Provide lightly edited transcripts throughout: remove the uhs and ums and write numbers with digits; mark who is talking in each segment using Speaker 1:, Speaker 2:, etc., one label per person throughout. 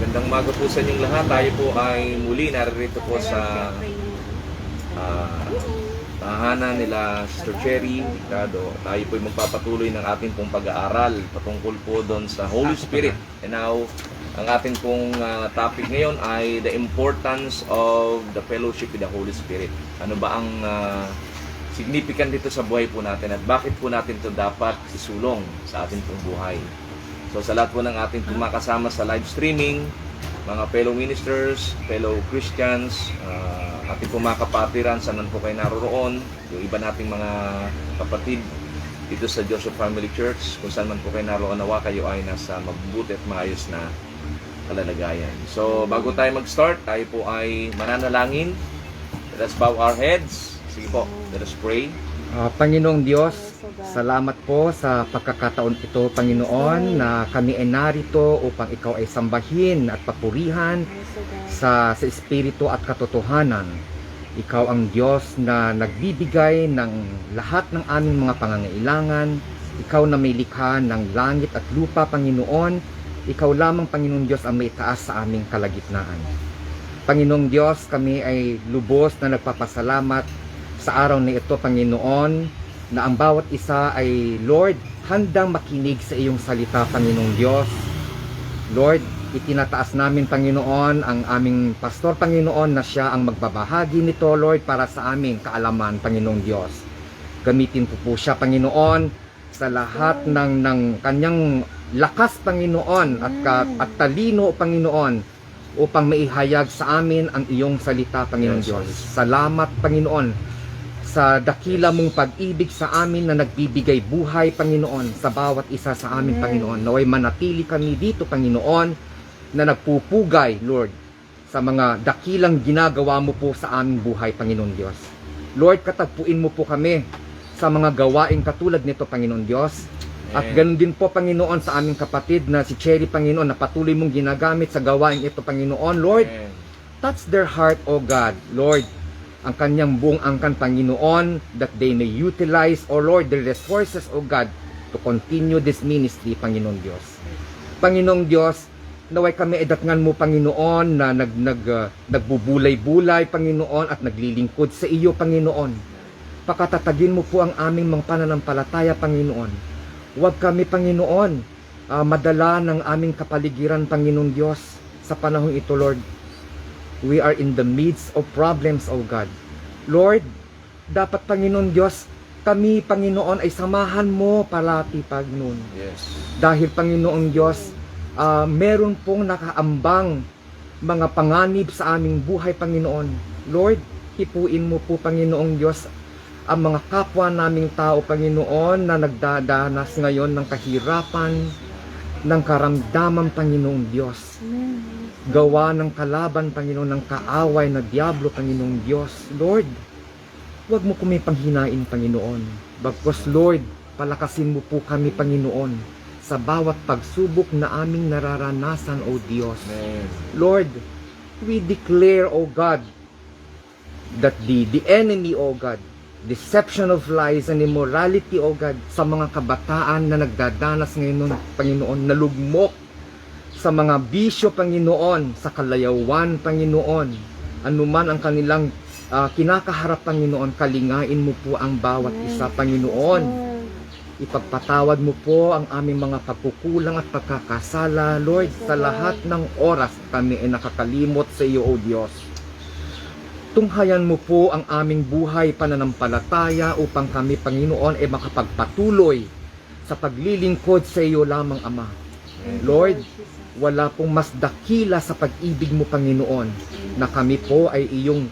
Speaker 1: Gandang umaga po sa inyong lahat. Tayo po ay muli naririto po sa tahanan nila Sister Cherry Ricardo. Tayo po ay magpapatuloy ng ating pong pag-aaral patungkol po doon sa Holy Spirit. And now, ang ating pong topic ngayon ay the importance of the fellowship with the Holy Spirit. Ano ba ang significant dito sa buhay po natin at bakit po natin ito dapat isulong sa ating pong buhay. So sa lahat po ng ating kumakasama sa live streaming, mga fellow ministers, fellow Christians, ating po mga kapatiran, saan po kayo naroroon, yung iba nating mga kapatid dito sa Joseph Family Church, kung saan man po kayo naroroon, nawa kayo ay nasa mabubuti at maayos na kalalagayan. So bago tayo mag-start, tayo po ay mananalangin. Let us bow our heads. Sige po, let us pray.
Speaker 2: Panginoong Diyos, salamat po sa pagkakataon ito, Panginoon, na kami ay narito upang Ikaw ay sambahin at papurihan sa Espiritu at katotohanan. Ikaw ang Diyos na nagbibigay ng lahat ng aming mga pangangailangan. Ikaw na may likha ng langit at lupa, Panginoon. Ikaw lamang, Panginoong Diyos, ang may taas sa aming kalagitnaan. Panginoong Diyos, kami ay lubos na nagpapasalamat sa araw na ito, Panginoon, na ang bawat isa ay, Lord, handang makinig sa iyong salita, Panginoong Diyos. Lord, itinataas namin, Panginoon, ang aming pastor, Panginoon, na siya ang magbabahagi nito, Lord, para sa aming kaalaman, Panginoong Diyos. Gamitin po siya, Panginoon, sa lahat ng kanyang lakas, Panginoon, at talino, Panginoon, upang maihayag sa amin ang iyong salita, Panginoong Diyos. Salamat, Panginoon, sa dakila mong pag-ibig sa amin na nagbibigay buhay, Panginoon, sa bawat isa sa amin, Panginoon. Naway manatili kami dito, Panginoon, na nagpupugay, Lord, sa mga dakilang ginagawa mo po sa aming buhay, Panginoon Diyos. Lord, katagpuin mo po kami sa mga gawaing katulad nito, Panginoon Diyos. At ganun din po, Panginoon, sa aming kapatid na si Cherry, Panginoon, na patuloy mong ginagamit sa gawaing ito, Panginoon. Lord, touch their heart, O God. Lord, ang kanyang buong angkan, Panginoon, that they may utilize, O Lord, the resources, O God, to continue this ministry, Panginoon Diyos. Panginoong Diyos, naway kami edatngan mo, Panginoon, na nagbubulay-bulay, Panginoon, at naglilingkod sa iyo, Panginoon. Pakatatagin mo po ang aming mga pananampalataya, Panginoon. Huwag kami, Panginoon, madala ng aming kapaligiran, Panginoong Diyos, sa panahon ito, Lord. We are in the midst of problems, O God. Lord, dapat, Panginoon Diyos, kami, Panginoon, ay samahan mo palati, Panginoon.
Speaker 1: Yes.
Speaker 2: Dahil, Panginoong Diyos, meron pong nakaambang mga panganib sa aming buhay, Panginoon. Lord, hipuin mo po, Panginoong Diyos, ang mga kapwa naming tao, Panginoon, na nagdadanas ngayon ng kahirapan, ng karamdaman, Panginoong Diyos. Gawa ng kalaban, Panginoon, ng kaaway na diablo, Panginoong Diyos. Lord, huwag mo kami panghinain, Panginoon. Bagkus, Lord, palakasin mo po kami, Panginoon, sa bawat pagsubok na aming nararanasan, O Diyos.
Speaker 1: Amen.
Speaker 2: Lord, we declare, O God, that the enemy, O God, deception of lies and immorality, O God, sa mga kabataan na nagdadanas ngayon, Panginoon, nalugmok sa mga bisyo, Panginoon, sa kalayawan, Panginoon, anuman ang kanilang kinakaharap, Panginoon, kalingain mo po ang bawat isa, Panginoon. Ipagpatawad mo po ang aming mga pagkukulang at pagkakasala, Lord, sa lahat ng oras kami ay nakakalimot sa iyo, O Diyos. Tunghayan mo po ang aming buhay pananampalataya upang kami, Panginoon, ay makapagpatuloy sa paglilingkod sa iyo lamang, Ama. Lord, wala pong mas dakila sa pag-ibig mo, Panginoon, na kami po ay iyong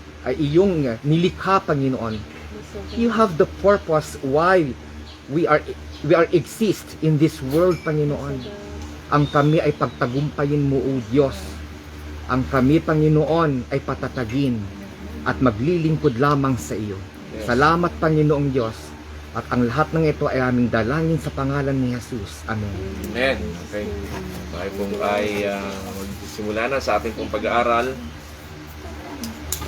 Speaker 2: nilikha, Panginoon. You have the purpose why we are exist in this world, Panginoon. Ang kami ay pagtagumpayin mo, O Diyos. Ang kami, Panginoon, ay patatagin at maglilingkod lamang sa iyo. Salamat, Panginoong Diyos. At ang lahat ng ito ay aming dalangin sa pangalan ni Jesus. Amen.
Speaker 1: Amen. Okay. Tayo pong ay magsimula na sa ating pong pag-aaral.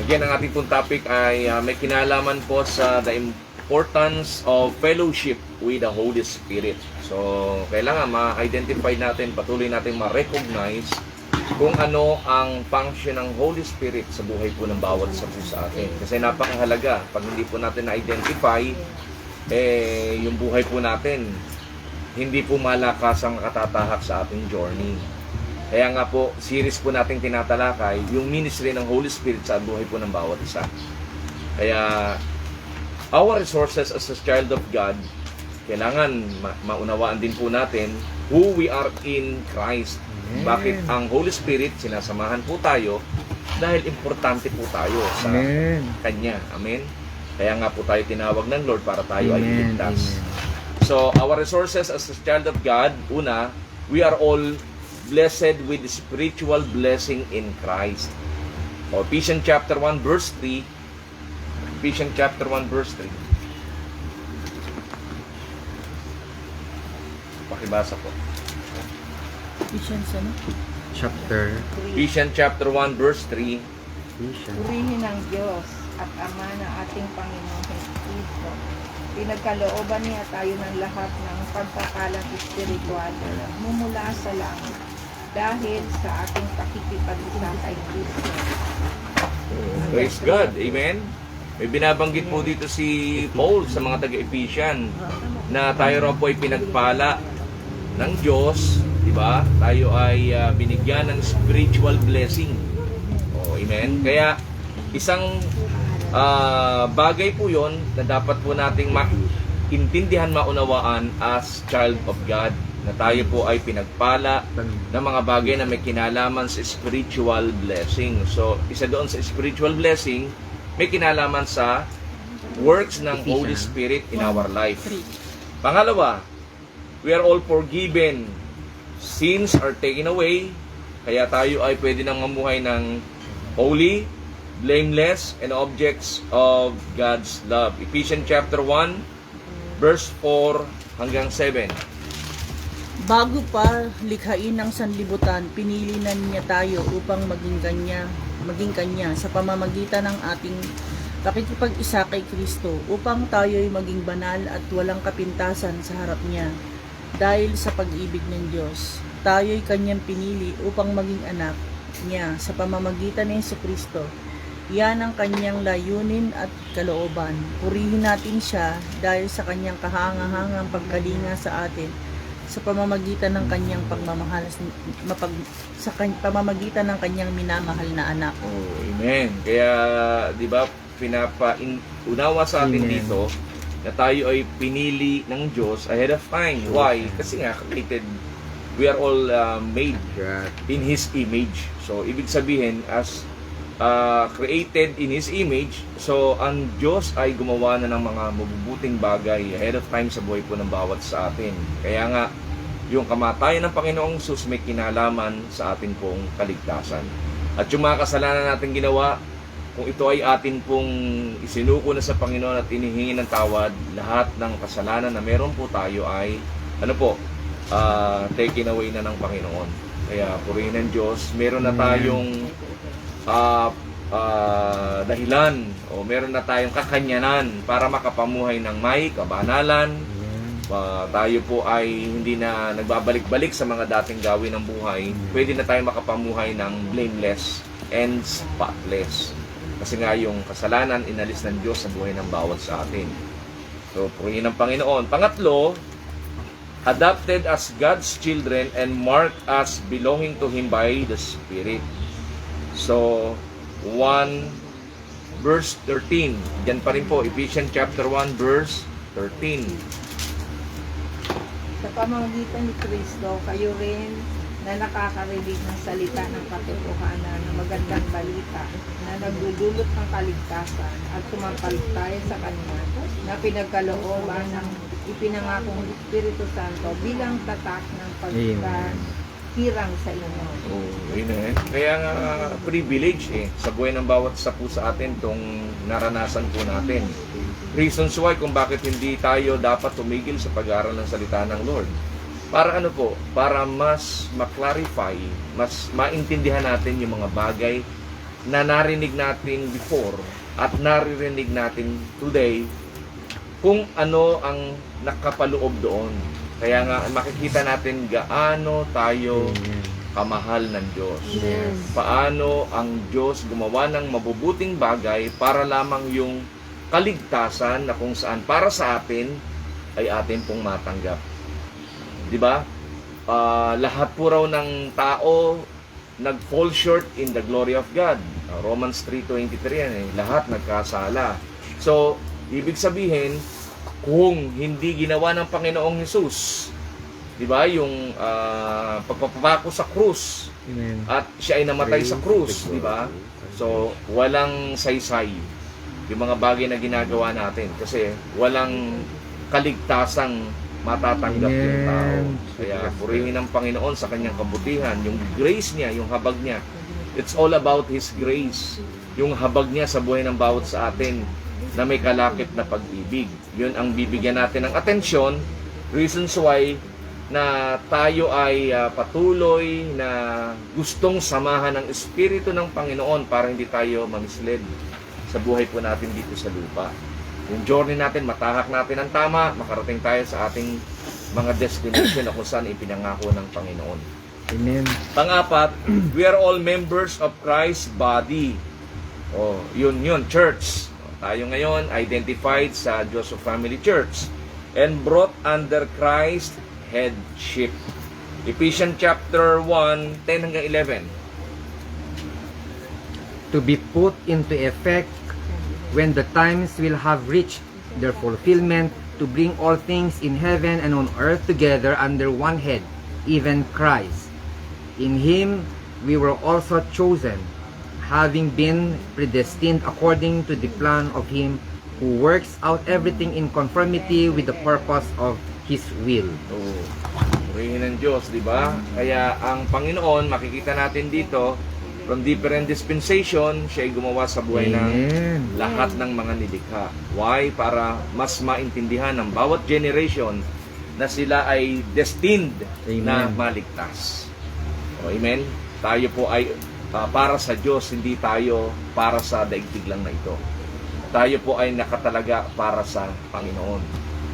Speaker 1: Again, ang ating pong topic ay may kinalaman po sa the importance of fellowship with the Holy Spirit. So, kailangan ma-identify natin, patuloy natin ma-recognize kung ano ang function ng Holy Spirit sa buhay po ng bawat isa po sa atin. Kasi napakahalaga, pag hindi po natin na-identify, yung buhay po natin, hindi po malakas ang katatahak sa ating journey. Kaya nga po, series po natin tinatalakay, yung ministry ng Holy Spirit sa buhay po ng bawat isa. Kaya, our resources as a child of God, kailangan maunawaan din po natin who we are in Christ. Bakit ang Holy Spirit, sinasamahan po tayo dahil importante po tayo sa Kanya. Amen? Kaya nga po tayo tinawag ng Lord para tayo ay iligtas. So, our resources as a child of God, una, we are all blessed with spiritual blessing in Christ. O, Ephesians chapter 1 verse 3. Ephesians chapter 1 verse 3. Pakibasa po.
Speaker 3: Ephesians ano?
Speaker 2: Chapter
Speaker 1: Ephesians chapter 1 verse 3.
Speaker 4: Purihin ng Diyos at Ama ng ating Panginoong Kristo. Pinagkalooban niya tayo ng lahat ng pagpakalang espiritual na mumula sa langit dahil sa ating pakikipag-isa kay Kristo.
Speaker 1: Praise God. Amen. May binabanggit po dito si Paul sa mga taga-Ephesian na tayo raw po ay pinagpala ng Diyos, di ba? Tayo ay binigyan ng spiritual blessing. Oh, amen. Kaya isang bagay po 'yon na dapat po nating maintindihan, maunawaan as child of God, na tayo po ay pinagpala ng mga bagay na may kinalaman sa spiritual blessing. So, isa doon sa spiritual blessing, may kinalaman sa works ng Holy Spirit in our life. Pangalawa, we are all forgiven. Sins are taken away. Kaya tayo ay pwede nang mamuhay ng holy, blameless, and objects of God's love. Ephesians chapter 1, verse 4 hanggang 7.
Speaker 3: Bago pa likhain ng sanlibutan, pinili na niya tayo upang maging kanya sa pamamagitan ng ating pakikipag-isa kay Kristo, upang tayo'y maging banal at walang kapintasan sa harap niya. Dahil sa pag-ibig ng Diyos, tayo'y kanyang pinili upang maging anak niya sa pamamagitan ng Jesucristo. Yan ang kanyang layunin at kalooban. Purihin natin siya dahil sa kanyang kahangahangang pagkalinga sa atin sa pamamagitan ng kanyang pagmamahal pamamagitan ng kanyang minamahal na anak.
Speaker 1: Oh, amen. Kaya, di ba, unawa sa atin dito na tayo ay pinili ng Diyos ahead of time. Why? Kasi nga, we are all made in His image. So, ibig sabihin, as created in His image, so ang Diyos ay gumawa na ng mga mabubuting bagay ahead of time sa buhay po ng bawat sa atin. Kaya nga, yung kamatayan ng Panginoong Jesus may kinalaman sa atin pong kaligtasan. At yung mga kasalanan natin ginawa, kung ito ay atin pong isinuko na sa Panginoon at inihingi ng tawad, lahat ng kasalanan na meron po tayo ay, taken away na ng Panginoon. Kaya, purihin ng Diyos, meron na tayong dahilan o meron na tayong kakanyanan para makapamuhay ng may kabanalan. Tayo po ay hindi na nagbabalik-balik sa mga dating gawin ng buhay. Pwede na tayo makapamuhay ng blameless and spotless. Kasi nga yung kasalanan inalis ng Diyos sa buhay ng bawat sa atin. So, purihin ng Panginoon. Pangatlo, adopted as God's children and marked as belonging to Him by the Spirit. So, 1 verse 13. Diyan pa rin po, Ephesians chapter 1 verse 13.
Speaker 4: Sa pamamagitan ni Kristo, kayo rin na nakakarinig ng salita ng katotohanan ng magandang balita na nagdudulot ng kaligtasan at sumampalataya sa Kanya na pinagkalooban ng ipinangakong Espiritu Santo bilang tatak ng pagkakirang sa inyo.
Speaker 1: Oh, amen. Kaya nga, privilege sa buhay ng bawat isa po sa atin itong naranasan po natin. Reasons why kung bakit hindi tayo dapat tumigil sa pag-aaral ng salita ng Lord. Para para mas ma-clarify, mas maintindihan natin yung mga bagay na narinig natin before at naririnig natin today, kung ano ang nakapaloob doon. Kaya nga makikita natin gaano tayo kamahal ng Diyos.
Speaker 2: Yes.
Speaker 1: Paano ang Diyos gumawa ng mabubuting bagay para lamang yung kaligtasan na kung saan para sa atin ay atin pong matanggap. Di ba? Lahat po raw ng tao nag-fall short in the glory of God. Romans 3:23 yan eh. Lahat nagkasala. So, ibig sabihin, kung hindi ginawa ng Panginoong Hesus, di ba, yung pagpapako sa krus,
Speaker 2: Amen.
Speaker 1: at siya ay namatay sa krus, di ba? So, walang saysay yung mga bagay na ginagawa natin kasi walang kaligtasang matatanggap yung tao. Kaya purihin ng Panginoon sa kanyang kabutihan, yung grace niya, yung habag niya. It's all about His grace. Yung habag niya sa buhay ng bawat sa atin na may kalakip na pag-ibig. Yun ang bibigyan natin ng atensyon, reasons why na tayo ay patuloy na gustong samahan ng Espiritu ng Panginoon para hindi tayo mamisled sa buhay po natin dito sa lupa. Yung journey natin, matahak natin ang tama, makarating tayo sa ating mga destination na kung saan ipinangako ng Panginoon.
Speaker 2: Amen.
Speaker 1: Pang-apat, we are all members of Christ's body. Yun, church. Tayo ngayon identified sa Joseph Family Church and brought under Christ's headship. Ephesians chapter 1, 10 hanggang 11.
Speaker 2: To be put into effect when the times will have reached their fulfillment, to bring all things in heaven and on earth together under one head, even Christ. In Him we were also chosen, having been predestined according to the plan of Him who works out everything in conformity with the purpose of His will.
Speaker 1: Purihin ng Diyos, di ba? Kaya ang Panginoon, makikita natin dito, from different dispensation, siya ay gumawa sa buhay ng
Speaker 2: Amen.
Speaker 1: lahat ng mga nilikha. Why? Para mas maintindihan ng bawat generation na sila ay destined
Speaker 2: Amen.
Speaker 1: na maligtas. Amen? Tayo po ay para sa Diyos, hindi tayo para sa daigdig lang na ito. Tayo po ay nakatalaga para sa Panginoon.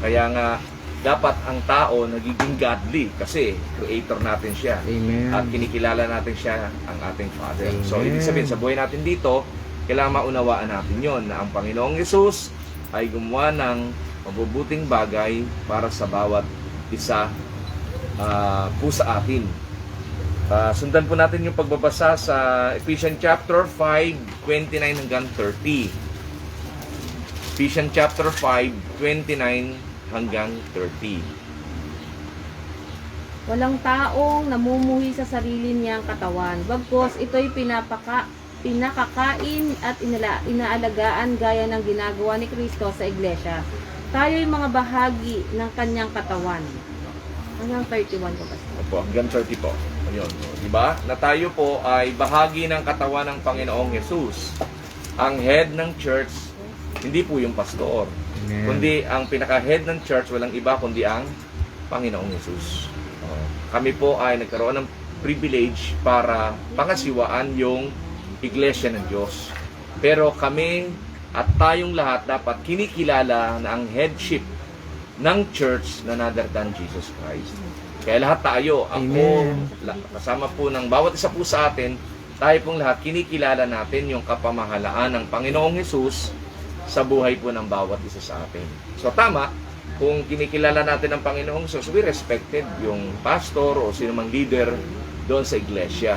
Speaker 1: Kaya nga, dapat ang tao nagiging godly kasi creator natin siya.
Speaker 2: Amen.
Speaker 1: At kinikilala natin siya ang ating Father.
Speaker 2: Amen.
Speaker 1: So, ibig sabihin, sa buhay natin dito, kailangan maunawaan natin yon na ang Panginoong Hesus ay gumawa ng mabubuting bagay para sa bawat isa po sa atin. Sundan po natin yung pagbabasa sa Ephesians chapter 5, 29 hanggang 30. Ephesians chapter 5, 29 hanggang 30.
Speaker 5: Walang taong namumuhi sa sarili niyang katawan. Bagkus ito'y pinakakain at inaalagaan gaya ng ginagawa ni Kristo sa iglesia. Tayo'y mga bahagi ng kanyang katawan. Hanggang 31 po ba?
Speaker 1: Opo, hanggang 30 po. Ayun. Diba? Na tayo po ay bahagi ng katawan ng Panginoong Hesus. Ang head ng church, hindi po yung pastor.
Speaker 2: Amen.
Speaker 1: Kundi ang pinaka-head ng church, walang iba kundi ang Panginoong Hesus. Kami po ay nagkaroon ng privilege para pangasiwaan yung iglesia ng Diyos. Pero kami at tayong lahat dapat kinikilala na ang headship ng church na other than Jesus Christ. Kaya lahat tayo, ako, kasama po ng bawat isa po sa atin, tayo pong lahat kinikilala natin yung kapamahalaan ng Panginoong Hesus sa buhay po ng bawat isa sa atin. So tama, kung kinikilala natin ang Panginoong Hesus, we respected yung pastor o sino mang leader doon sa iglesia.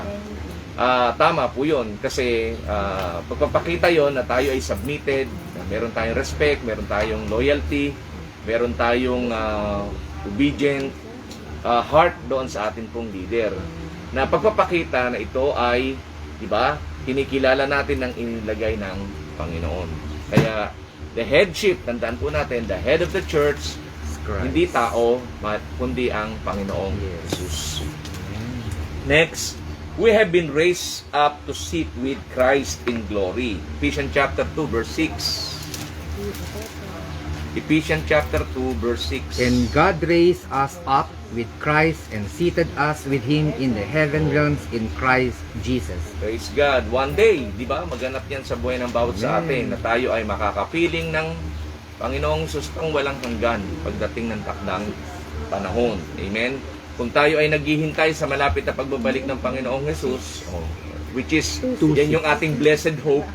Speaker 1: Tama po yun kasi pagpapakita yon na tayo ay submitted, na meron tayong respect, meron tayong loyalty, meron tayong obedient heart doon sa ating pong leader. Na pagpapakita na ito ay, di ba, kinikilala natin ng inilagay ng Panginoon. Kaya, the headship, tandaan po natin, the head of the church,
Speaker 2: Christ.
Speaker 1: hindi tao, kundi ang Panginoong Jesus. Next, we have been raised up to sit with Christ in glory. Ephesians chapter 2, verse 6. Ephesians chapter 2, verse 6.
Speaker 2: And God raised us up with Christ and seated us with Him in the heaven realms in Christ Jesus.
Speaker 1: Praise God. One day, di ba, maganap yan sa buhay ng bawat sa atin na tayo ay makakapiling ng Panginoong Hesus ang walang hanggan pagdating ng takdang panahon. Amen? kung tayo ay naghihintay sa malapit na pagbabalik ng Panginoong Jesus, which is, yan yung ating blessed hope,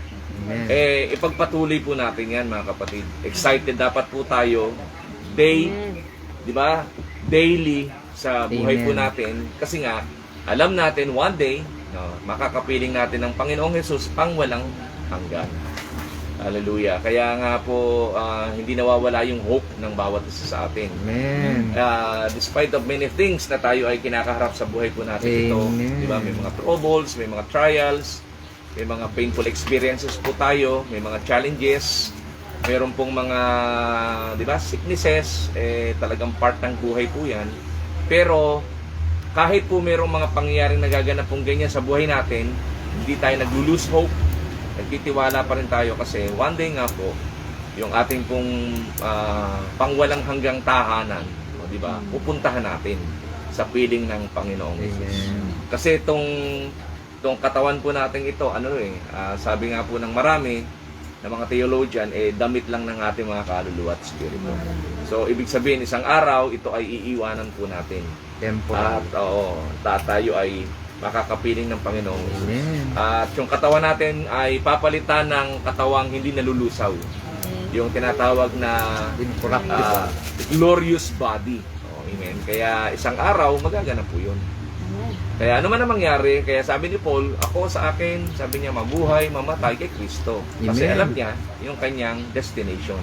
Speaker 2: Amen.
Speaker 1: ipagpatuloy po natin yan, mga kapatid. Excited dapat po tayo,
Speaker 5: Amen.
Speaker 1: di ba? Daily sa buhay po
Speaker 2: Amen.
Speaker 1: natin. Kasi nga, alam natin one day, makakapiling natin ng Panginoong Jesus pang walang hanggan. Hallelujah. Kaya nga po, hindi nawawala yung hope ng bawat isa sa atin.
Speaker 2: Amen.
Speaker 1: Despite of many things na tayo ay kinakaharap sa buhay po natin ito,
Speaker 2: Amen.
Speaker 1: di ba? May mga troubles, may mga trials, may mga painful experiences po tayo, may mga challenges, meron pong mga, di ba, sicknesses, talagang part ng buhay po yan. Pero, kahit po merong mga pangyayaring nagaganap pong ganyan sa buhay natin, hindi tayo nag-lose hope, nagtitiwala pa rin tayo kasi one day nga po, yung ating pong pangwalang hanggang tahanan, di ba? Pupuntahan natin sa piling ng Panginoong Jesus.
Speaker 2: Amen.
Speaker 1: Kasi itong katawan po natin ito, sabi nga po ng marami ng mga theologian, damit lang ng ating mga kaluluwa at spirito. So, ibig sabihin, isang araw, ito ay iiwanan po natin.
Speaker 2: Temporal.
Speaker 1: At tayo ay makakapiling ng Panginoong Jesus.
Speaker 2: Amen.
Speaker 1: At yung katawan natin ay papalitan ng katawang hindi nalulusaw. Yung tinatawag na
Speaker 2: Incorruptible.
Speaker 1: glorious body. Amen. Kaya isang araw, magaganap po yun. Kaya ano man ang mangyari, kaya sabi ni Paul, ako sa akin, sabi niya, mabuhay, mamatay kay Kristo. Kasi
Speaker 2: Amen.
Speaker 1: alam niya yung kanyang destination.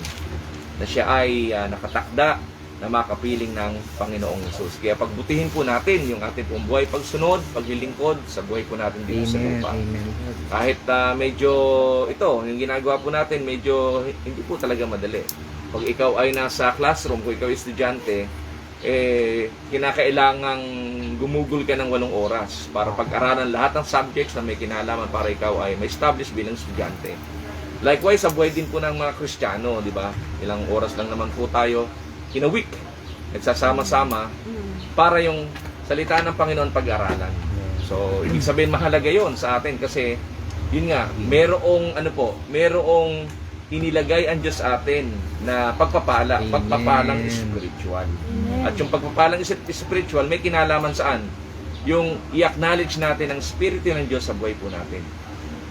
Speaker 1: Na siya ay nakatakda na makapiling ng Panginoong Jesus. Kaya pagbutihin po natin yung ating pong buhay pagsunod, paglilingkod sa buhay po natin dito sa
Speaker 2: Amen.
Speaker 1: lupa.
Speaker 2: Amen.
Speaker 1: Kahit medyo yung ginagawa po natin, medyo hindi po talaga madali. Pag ikaw ay nasa classroom, kung ikaw ay estudyante, kinakailangang gumugol ka ng 8 oras para pag-aralan lahat ng subjects na may kinalaman para ikaw ay ma-establish bilang estudyante. Likewise, sa buhay din po ng mga Kristiyano, di ba? Ilang oras lang naman po tayo in a week, nagsasama-sama para yung salita ng Panginoon pag-aralan. So, ibig sabihin mahalaga yon sa atin kasi yun nga, merong inilagay ang Diyos sa atin na pagpapala,
Speaker 2: Amen.
Speaker 1: pagpapalang spiritual. At yung pagpapalang spiritual may kinalaman saan? Yung i-acknowledge natin ang Espiritu ng Diyos sa buhay po natin.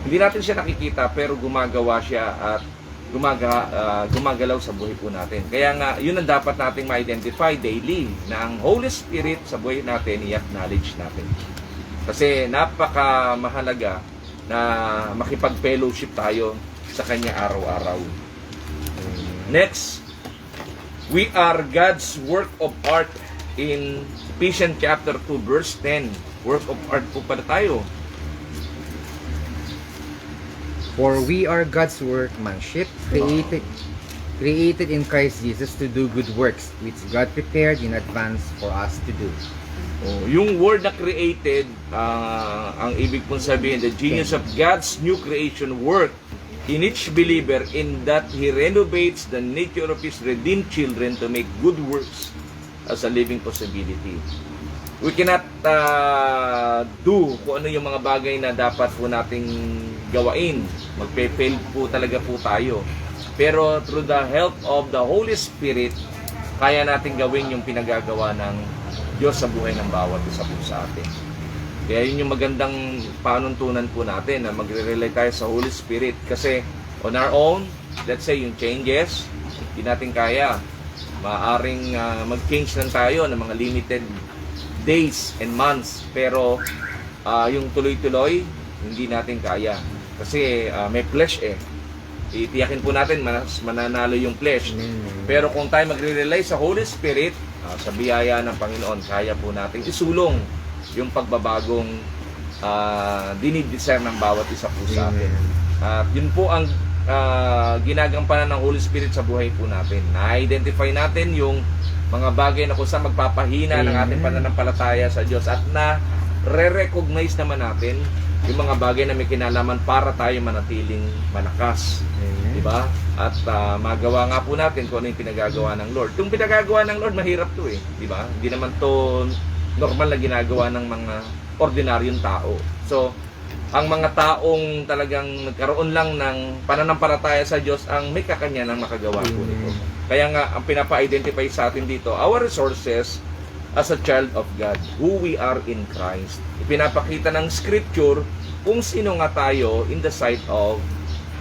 Speaker 1: Hindi natin siya nakikita pero gumagawa siya at gumagalaw sa buhay po natin. Kaya nga, yun ang dapat nating ma-identify daily na ang Holy Spirit sa buhay natin, i-acknowledge natin. Kasi napaka mahalaga na makipag-fellowship tayo sa Kanya araw-araw. Next, we are God's work of art in Ephesians chapter 2 verse 10. Work of art po pala tayo.
Speaker 2: For we are God's workmanship, created in Christ Jesus to do good works, which God prepared in advance for us to do.
Speaker 1: Yung word na created, ang ibig pong sabihin, the genius of God's new creation work in each believer in that He renovates the nature of His redeemed children to make good works as a living possibility. We cannot do kung ano yung mga bagay na dapat po nating gawain. Magpe-fail po talaga po tayo. Pero through the help of the Holy Spirit, kaya nating gawin yung pinagagawa ng Diyos sa buhay ng bawat isa po sa atin. Kaya yun yung magandang panuntunan po natin na magre-rely tayo sa Holy Spirit. Kasi on our own, let's say yung changes, hindi natin kaya. Maaring mag-change lang tayo ng mga limited days and months. Pero yung tuloy-tuloy, hindi natin kaya. Kasi may flesh Itiyakin po natin mas mananalo yung flesh. Pero kung tayo magre-rely sa Holy Spirit, sa biyaya ng Panginoon, kaya po natin isulong yung pagbabagong dinidiscern ng bawat isa po sa atin. At yun po ang ginagampanan ng Holy Spirit sa buhay po natin. Na-identify natin yung mga bagay na kung saan magpapahina ng ating pananampalataya sa Diyos at na re-recognize naman natin yung mga bagay na may kinalaman para tayo manatiling malakas. Diba? At magawa nga po natin kung ano yung pinagagawa ng Lord. Yung pinagagawa ng Lord, mahirap to Diba? Hindi naman to normal na ginagawa ng mga ordinaryong tao. So, ang mga taong talagang nagkaroon lang ng pananampalataya sa Diyos ang may kakanya ng makagawa po nito. Kaya nga, ang pinapa-identify sa atin dito, our resources as a child of God, who we are in Christ. Ipinapakita ng Scripture kung sino nga tayo in the sight of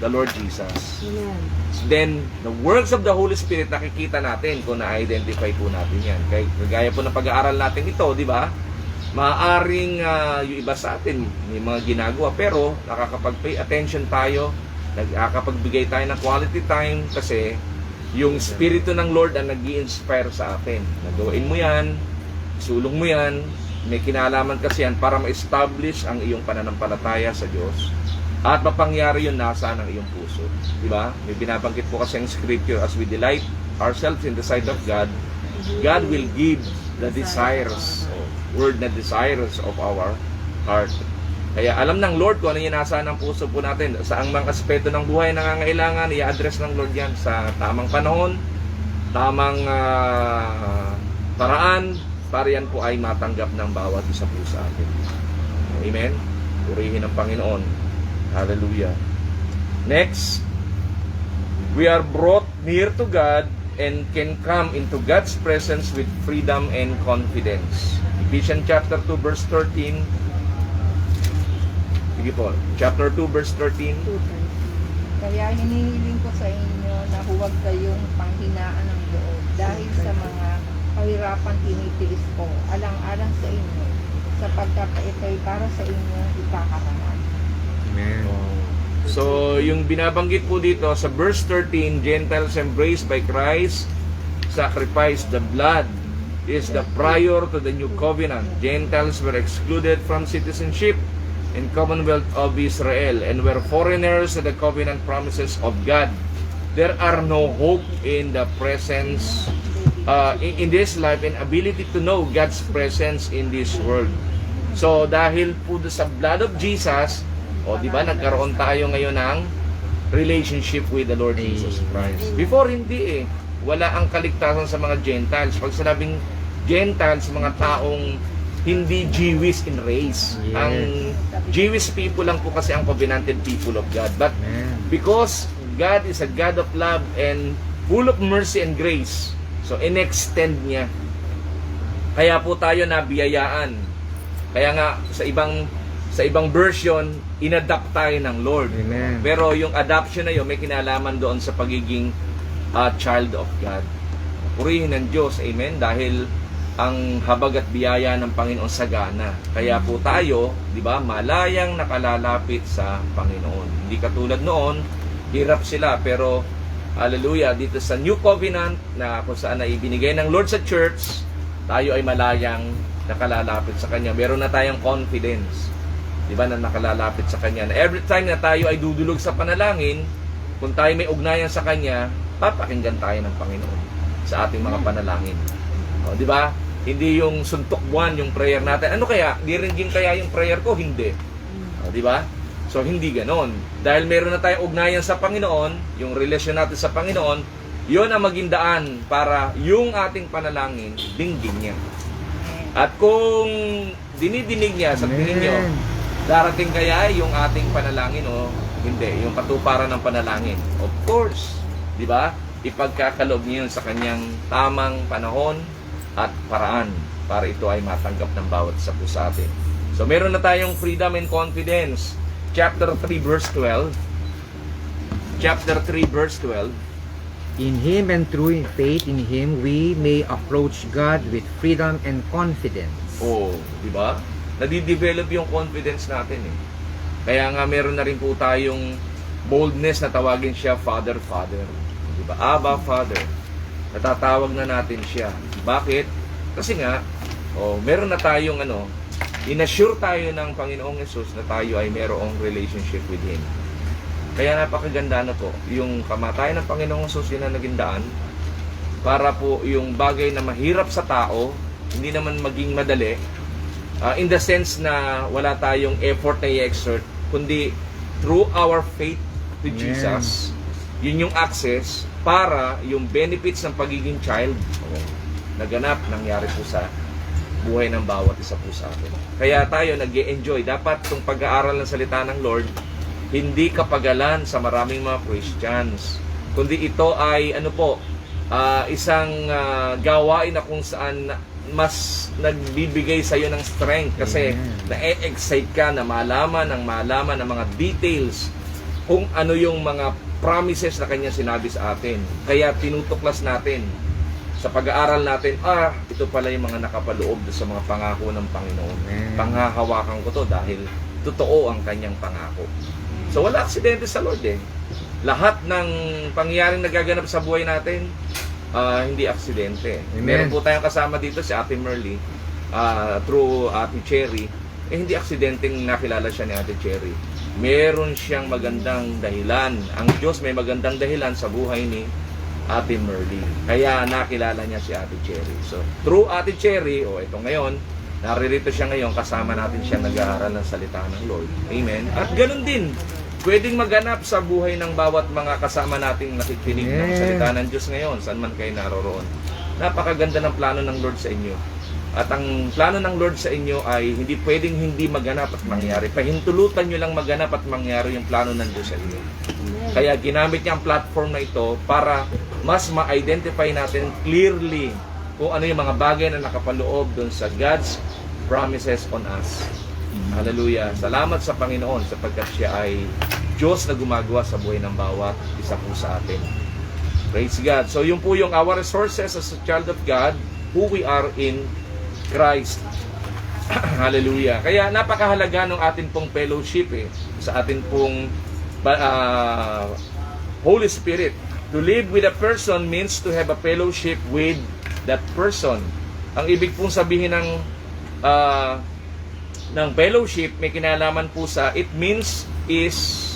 Speaker 1: the Lord Jesus.
Speaker 5: Amen.
Speaker 1: Then, the works of the Holy Spirit, nakikita natin kung na-identify po natin yan. Kagaya po ng pag-aaral natin ito, di ba? Maaaring yung iba sa atin may mga ginagawa, pero nakakapag-pay attention tayo, nakakapagbigay tayo ng quality time kasi yung Espiritu ng Lord ang nag-i-inspire sa atin. Nagawain mo yan, sulong mo yan, may kinalaman kasi yan para ma-establish ang iyong pananampalataya sa Diyos at mapangyari yun nasa ng iyong puso. Diba? May binabanggit po kasi ang Scripture, as we delight ourselves in the sight of God, God will give the desires, word na desires of our heart. Kaya alam ng Lord kung ano yung nasa ng puso po natin. Sa ang mga aspeto ng buhay na nangangailangan, i-address ng Lord yan sa tamang panahon, tamang paraan, para yan po ay matanggap ng bawat isa po sa atin. Amen? Purihin ang Panginoon. Hallelujah. Next, we are brought near to God and can come into God's presence with freedom and confidence. Ephesians chapter 2 verse 13. Sige po, chapter 2 verse 13.
Speaker 4: Kaya hinihiling ko sa inyo na huwag kayong panghinaan ng loob dahil sa mga kahirapan tinitiis ko, alang-alang sa inyo, sapagkat ito'y para sa inyo ipakarangan.
Speaker 2: Amen.
Speaker 1: So, yung binabanggit po dito sa verse 13, Gentiles embraced by Christ, sacrifice, the blood is the prior to the new covenant. Gentiles were excluded from citizenship in Commonwealth of Israel and were foreigners to the covenant promises of God. There are no hope in the presence in this life and ability to know God's presence in this world. So dahil po sa blood of Jesus, di ba nagkaroon tayo ngayon ng relationship with the Lord Jesus Christ. Before hindi wala ang kaligtasan sa mga Gentiles. Pag sinabing Gentiles, mga taong hindi Jewish in race.
Speaker 2: Yes.
Speaker 1: Ang Jewish people lang po kasi ang covenanted people of God. But because God is a God of love and full of mercy and grace, so in-extend niya. Kaya po tayo nabiyayaan. Kaya nga sa ibang version, inadapt tayo ng Lord.
Speaker 2: Amen.
Speaker 1: Pero yung adoption na yun, may kinalaman doon sa pagiging child of God. Purihin ng Diyos, amen, dahil ang habag at biyaya ng Panginoon sagana. Kaya po tayo, di ba, malayang nakalalapit sa Panginoon. Hindi katulad noon, hirap sila, pero hallelujah, dito sa New Covenant na kung saan na ibinigay ng Lord sa church, tayo ay malayang nakalalapit sa Kanya. Meron na tayong confidence, di ba, na nakalalapit sa Kanya. Na every time na tayo ay dudulog sa panalangin, kung tayo may ugnayan sa Kanya, papakinggan tayo ng Panginoon sa ating mga panalangin. O, di ba? Hindi yung suntok buwan yung prayer natin. Ano kaya? Di-ringin kaya yung prayer ko? Hindi. O, di ba? So, hindi ganon. Dahil meron na tayong ugnayan sa Panginoon, yung relasyon natin sa Panginoon, yun ang maging daan para yung ating panalangin, dinggin niya. At kung dinidinig niya sa tingin nyo, darating kaya yung ating panalangin o hindi, yung katuparan ng panalangin? Of course, di ba? Ipagkakaloob niyo sa kanyang tamang panahon at paraan para ito ay matanggap ng bawat isa po sa atin. So meron na tayong freedom and confidence. Chapter 3 verse 12. Chapter 3 verse 12.
Speaker 2: In Him and through faith in Him, we may approach God with freedom and confidence.
Speaker 1: Oh, di ba? Nadidevelop yung confidence natin eh. Kaya nga meron na rin po tayong boldness na tawagin siya Father, Father. Di ba? Abba, Father. Natatawag na natin siya. Bakit? Kasi nga, meron na tayong inassure tayo ng Panginoong Yesus na tayo ay merong relationship with Him. Kaya napakaganda na po, yung kamatayan ng Panginoong Yesus, yun ang naging daan para po yung bagay na mahirap sa tao, hindi naman maging madali, in the sense na wala tayong effort na i-exert, kundi through our faith to Jesus, yun yung access para yung benefits ng pagiging child naganap, nangyari po sa buhay ng bawat isa po sa atin. Kaya tayo nag-e-enjoy. Dapat itong pag-aaral ng salita ng Lord, hindi kapagalan sa maraming mga Christians, kundi ito ay isang gawain na kung saan mas nagbibigay sa iyo ng strength kasi na-excite ka na malaman ng mga details kung ano yung mga promises na kanya sinabi sa atin. Kaya tinutuklas natin sa pag-aaral natin, ito pala yung mga nakapaloob sa mga pangako ng Panginoon. Panghahawakan ko to dahil totoo ang kanyang pangako. So wala aksidente sa Lord eh. Lahat ng pangyayaring nagaganap sa buhay natin, hindi aksidente.
Speaker 2: Amen.
Speaker 1: Meron po tayong kasama dito si Ate Merly, through Ate Cherry. Hindi aksidenteng nakilala siya ni Ate Cherry. Meron siyang magandang dahilan. Ang Diyos may magandang dahilan sa buhay ni Ate Merly. Kaya nakilala niya si Ate Cherry. So, through Ate Cherry, ito ngayon, naririto siya ngayon, kasama natin siya nag-aaral ng salita ng Lord. Amen. At ganun din, pwedeng maganap sa buhay ng bawat mga kasama nating nakikinig ng salita ng Diyos ngayon, saan man kayo naroroon. Napakaganda ng plano ng Lord sa inyo. At ang plano ng Lord sa inyo ay hindi pwedeng hindi maganap at mangyari. Pahintulutan nyo lang maganap at mangyari yung plano ng Diyos sa inyo. Kaya ginamit niya ang platform na ito para mas ma-identify natin clearly kung ano yung mga bagay na nakapaloob doon sa God's promises on us. Hallelujah. Salamat sa Panginoon sapagkat siya ay Diyos na gumagawa sa buhay ng bawat isa po sa atin. Praise God. So yun po yung our resources as a child of God, who we are in Christ. Hallelujah. Kaya napakahalaga ng atin pong fellowship sa atin pong Holy Spirit. To live with a person means to have a fellowship with that person. Ang ibig pong sabihin ng fellowship, may kinalaman po sa it means is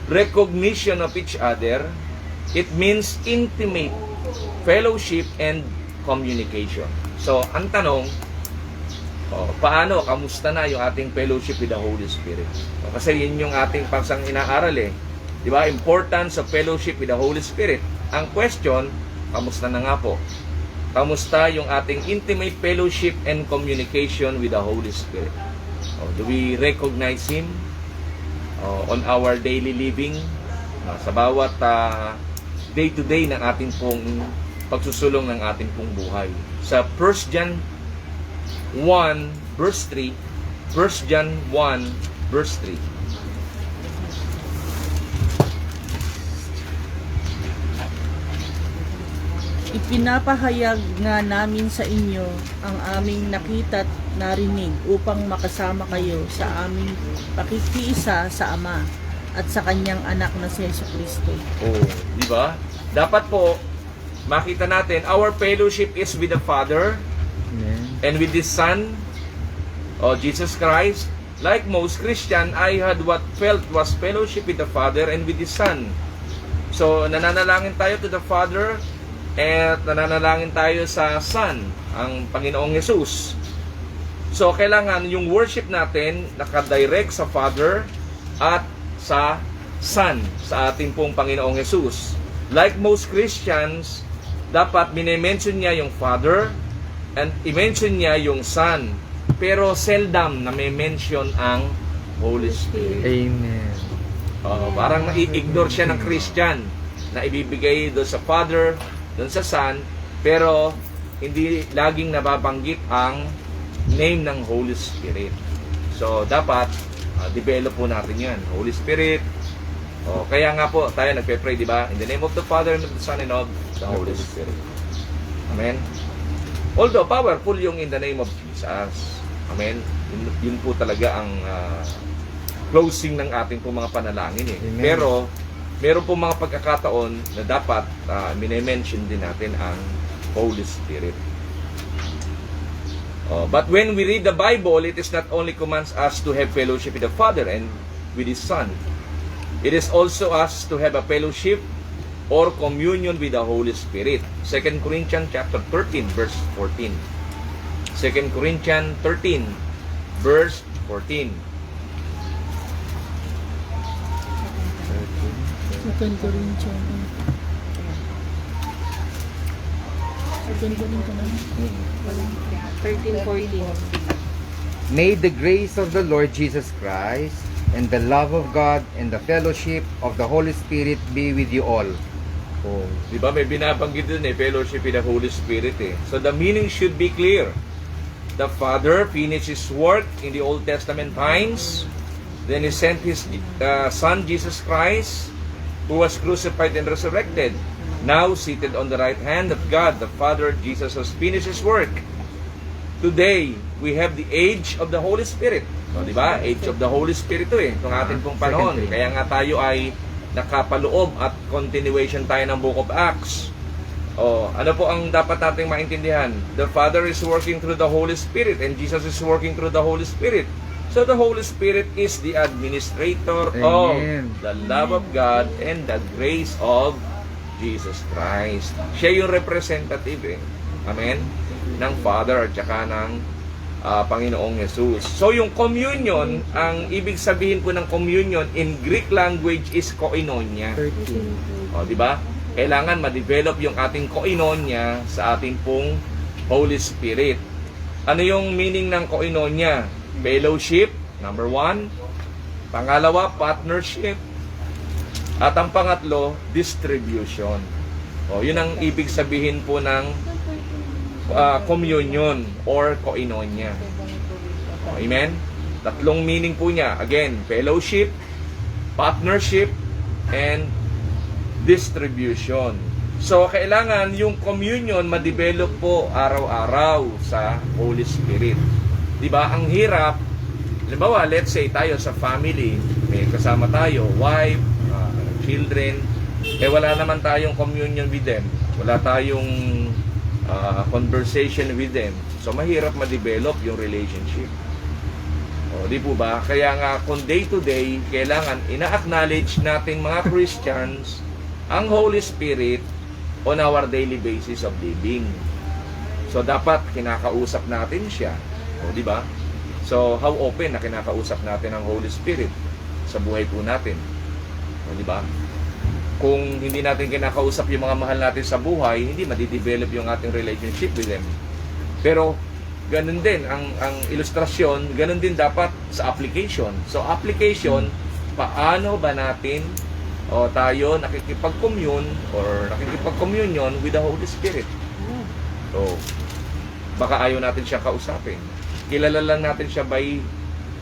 Speaker 1: recognition of each other. It means intimate fellowship and communication. So, ang tanong, paano, kamusta na yung ating fellowship with the Holy Spirit? Kasi yun yung ating pangsang inaaral Di ba? Importance of fellowship with the Holy Spirit. Ang question, kamusta na nga po? Kamusta yung ating intimate fellowship and communication with the Holy Spirit? Do we recognize Him on our daily living? Sa bawat day-to-day ng ating pong pagsusulong ng ating pong buhay. Sa 1 John 1 verse 3, 1 John 1 verse 3.
Speaker 3: Ipinapahayag nga namin sa inyo ang aming nakita't narinig upang makasama kayo sa aming pakikiisa sa Ama at sa kanyang anak na si Jesucristo.
Speaker 1: Di ba? Dapat po makita natin our fellowship is with the Father and with His Son, Jesus Christ. Like most Christian, I had what felt was fellowship with the Father and with His Son. So, nananalangin tayo to the Father at nananalangin tayo sa Son, ang Panginoong Jesus. So, kailangan yung worship natin nakadirect sa Father at sa Son, sa ating pong Panginoong Jesus. Like most Christians, dapat minimension niya yung Father and i-mention niya yung Son. Pero seldom na may mention ang Holy Spirit.
Speaker 2: Amen.
Speaker 1: Parang nai-ignore siya ng Christian na ibibigay doon sa Father, doon sa Son, pero hindi laging nababanggit ang name ng Holy Spirit. So, dapat develop po natin yan. Holy Spirit. Kaya nga po, tayo nagpe-pray, di ba? In the name of the Father, and of the Son, and of the Holy Spirit. Amen? Although powerful yung in the name of Jesus. Amen? Yun po talaga ang closing ng ating po mga panalangin.
Speaker 2: Amen.
Speaker 1: Pero, meron po mga pagkakataon na dapat minimension din natin ang Holy Spirit. But when we read the Bible, it is not only commands us to have fellowship with the Father and with His Son. It is also us to have a fellowship or communion with the Holy Spirit. 2 Corinthians chapter 13, verse 14. 2 Corinthians 13, verse 14.
Speaker 3: Second Corinthians. Second Corinthians.
Speaker 5: 13:14.
Speaker 2: May the grace of the Lord Jesus Christ and the love of God and the fellowship of the Holy Spirit be with you all. Oh.
Speaker 1: Di ba? May binabanggit dun fellowship with the Holy Spirit So the meaning should be clear. The Father finished His work in the Old Testament times. Then He sent His Son, Jesus Christ, who was crucified and resurrected. Now, seated on the right hand of God, the Father, Jesus has finished His work. Today, we have the age of the Holy Spirit. So, di ba? Age of the Holy Spirit itong ating pong panahon.
Speaker 2: Second
Speaker 1: Kaya nga tayo ay nakapaloob at continuation tayo ng Book of Acts. Ano po ang dapat nating maintindihan? The Father is working through the Holy Spirit and Jesus is working through the Holy Spirit. So the Holy Spirit is the administrator of
Speaker 2: Amen.
Speaker 1: the love of God and the grace of Jesus Christ. Siya yung representative Amen? Ng Father at saka ng Panginoong Jesus. So yung communion, ang ibig sabihin po ng communion in Greek language is koinonia.
Speaker 2: 13.
Speaker 1: Di ba? Kailangan ma-develop yung ating koinonia sa ating pong Holy Spirit. Ano yung meaning ng koinonia? Fellowship, number 1. Pangalawa, partnership. At ang pangatlo, distribution. Yun ang ibig sabihin po ng communion or koinonia. Amen? Tatlong meaning po niya. Again, fellowship, partnership, and distribution. So, kailangan yung communion ma-develop po araw-araw sa Holy Spirit. Diba? Ang hirap, halimbawa, let's say tayo sa family, may kasama tayo, wife, children, wala naman tayong communion with them. Wala tayong conversation with them. So, mahirap ma-develop yung relationship. Di po ba? Kaya nga, kung day to day, kailangan ina-acknowledge natin mga Christians ang Holy Spirit on our daily basis of living. So, dapat kinakausap natin siya. Di ba? So, how open na kinakausap natin ang Holy Spirit sa buhay po natin? Di ba? Kung hindi natin kinakausap yung mga mahal natin sa buhay, hindi madidevelop yung ating relationship with them. Pero, ganun din, ang ilustrasyon, ganun din dapat sa application. So, application, paano ba natin tayo nakikipag-commune or nakikipag-communion with the Holy Spirit? So, baka ayaw natin siya kausapin. Kilala lang natin siya by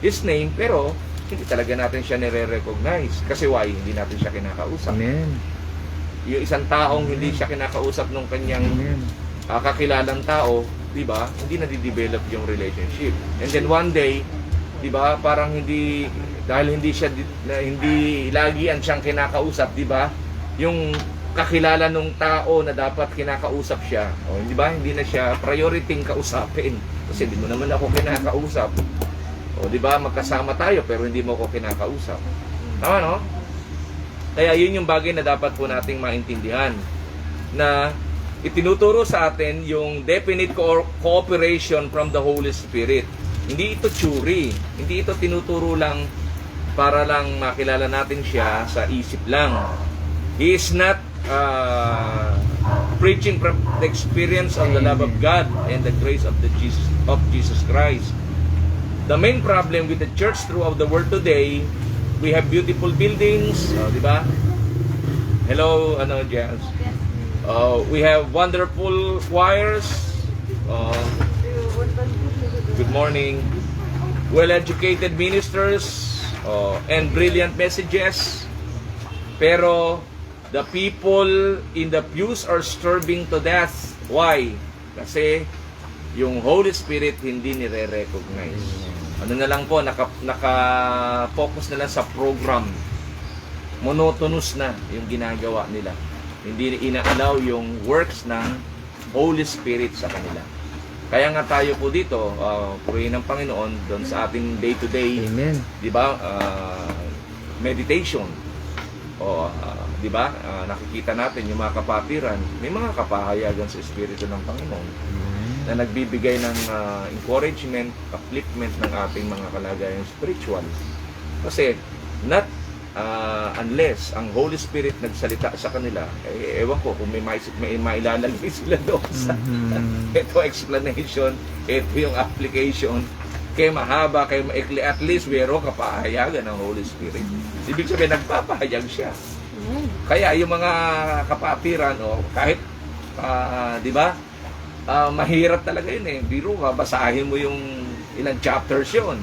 Speaker 1: His name, pero hindi talaga natin siya nire-recognize. Kasi why? Hindi natin siya kinakausap.
Speaker 2: Amen.
Speaker 1: Yung isang taong hindi siya kinakausap ng kanyang
Speaker 2: Amen.
Speaker 1: kakilalang tao, di ba? Hindi na-develop yung relationship. And then one day, di ba, parang hindi, dahil hindi siya, hindi lagian siyang kinakausap, di ba? Yung kakilala ng tao na dapat kinakausap siya, di ba? Hindi na siya priority kausapin. Kasi di mo naman ako kinakausap. Di ba? Magkasama tayo pero hindi mo ako kinakausap. Tama, no? Kaya yun yung bagay na dapat po nating maintindihan, na itinuturo sa atin yung definite cooperation from the Holy Spirit. Hindi ito theory. Hindi ito tinuturo lang para lang makilala natin siya sa isip lang. He is not preaching from the experience of the love of God and the grace of Jesus Christ. The main problem with the church throughout the world today, we have beautiful buildings, di ba? Hello, Jazz. We have wonderful choirs. Good morning. Well-educated ministers and brilliant messages. Pero the people in the pews are starving to death. Why? Kasi yung Holy Spirit hindi nire-recognize. Ano na lang po, naka-focus na lang sa program. Monotonous na yung ginagawa nila. Hindi ina-allow yung works ng Holy Spirit sa kanila. Kaya nga tayo po dito, purihin ng Panginoon doon sa ating day-to-day,
Speaker 2: Amen.
Speaker 1: di ba, meditation. Di ba, nakikita natin yung mga kapatiran, may mga kapahayagan sa Espiritu ng Panginoon na nagbibigay ng encouragement, upliftment ng ating mga kalagayang spiritual. Kasi, not unless ang Holy Spirit nagsalita sa kanila, ewan ko kung may mailalagay sila doon sa ito explanation, ito yung application, kaya mahaba, kaya maikli, at least meron kapahayagan ng Holy Spirit. Ibig sabihin, nagpapahayag siya. Kaya yung mga kapatiran, kahit, di ba, mahirap talaga yun eh. Biro ka, basahin mo yung ilang chapters yun.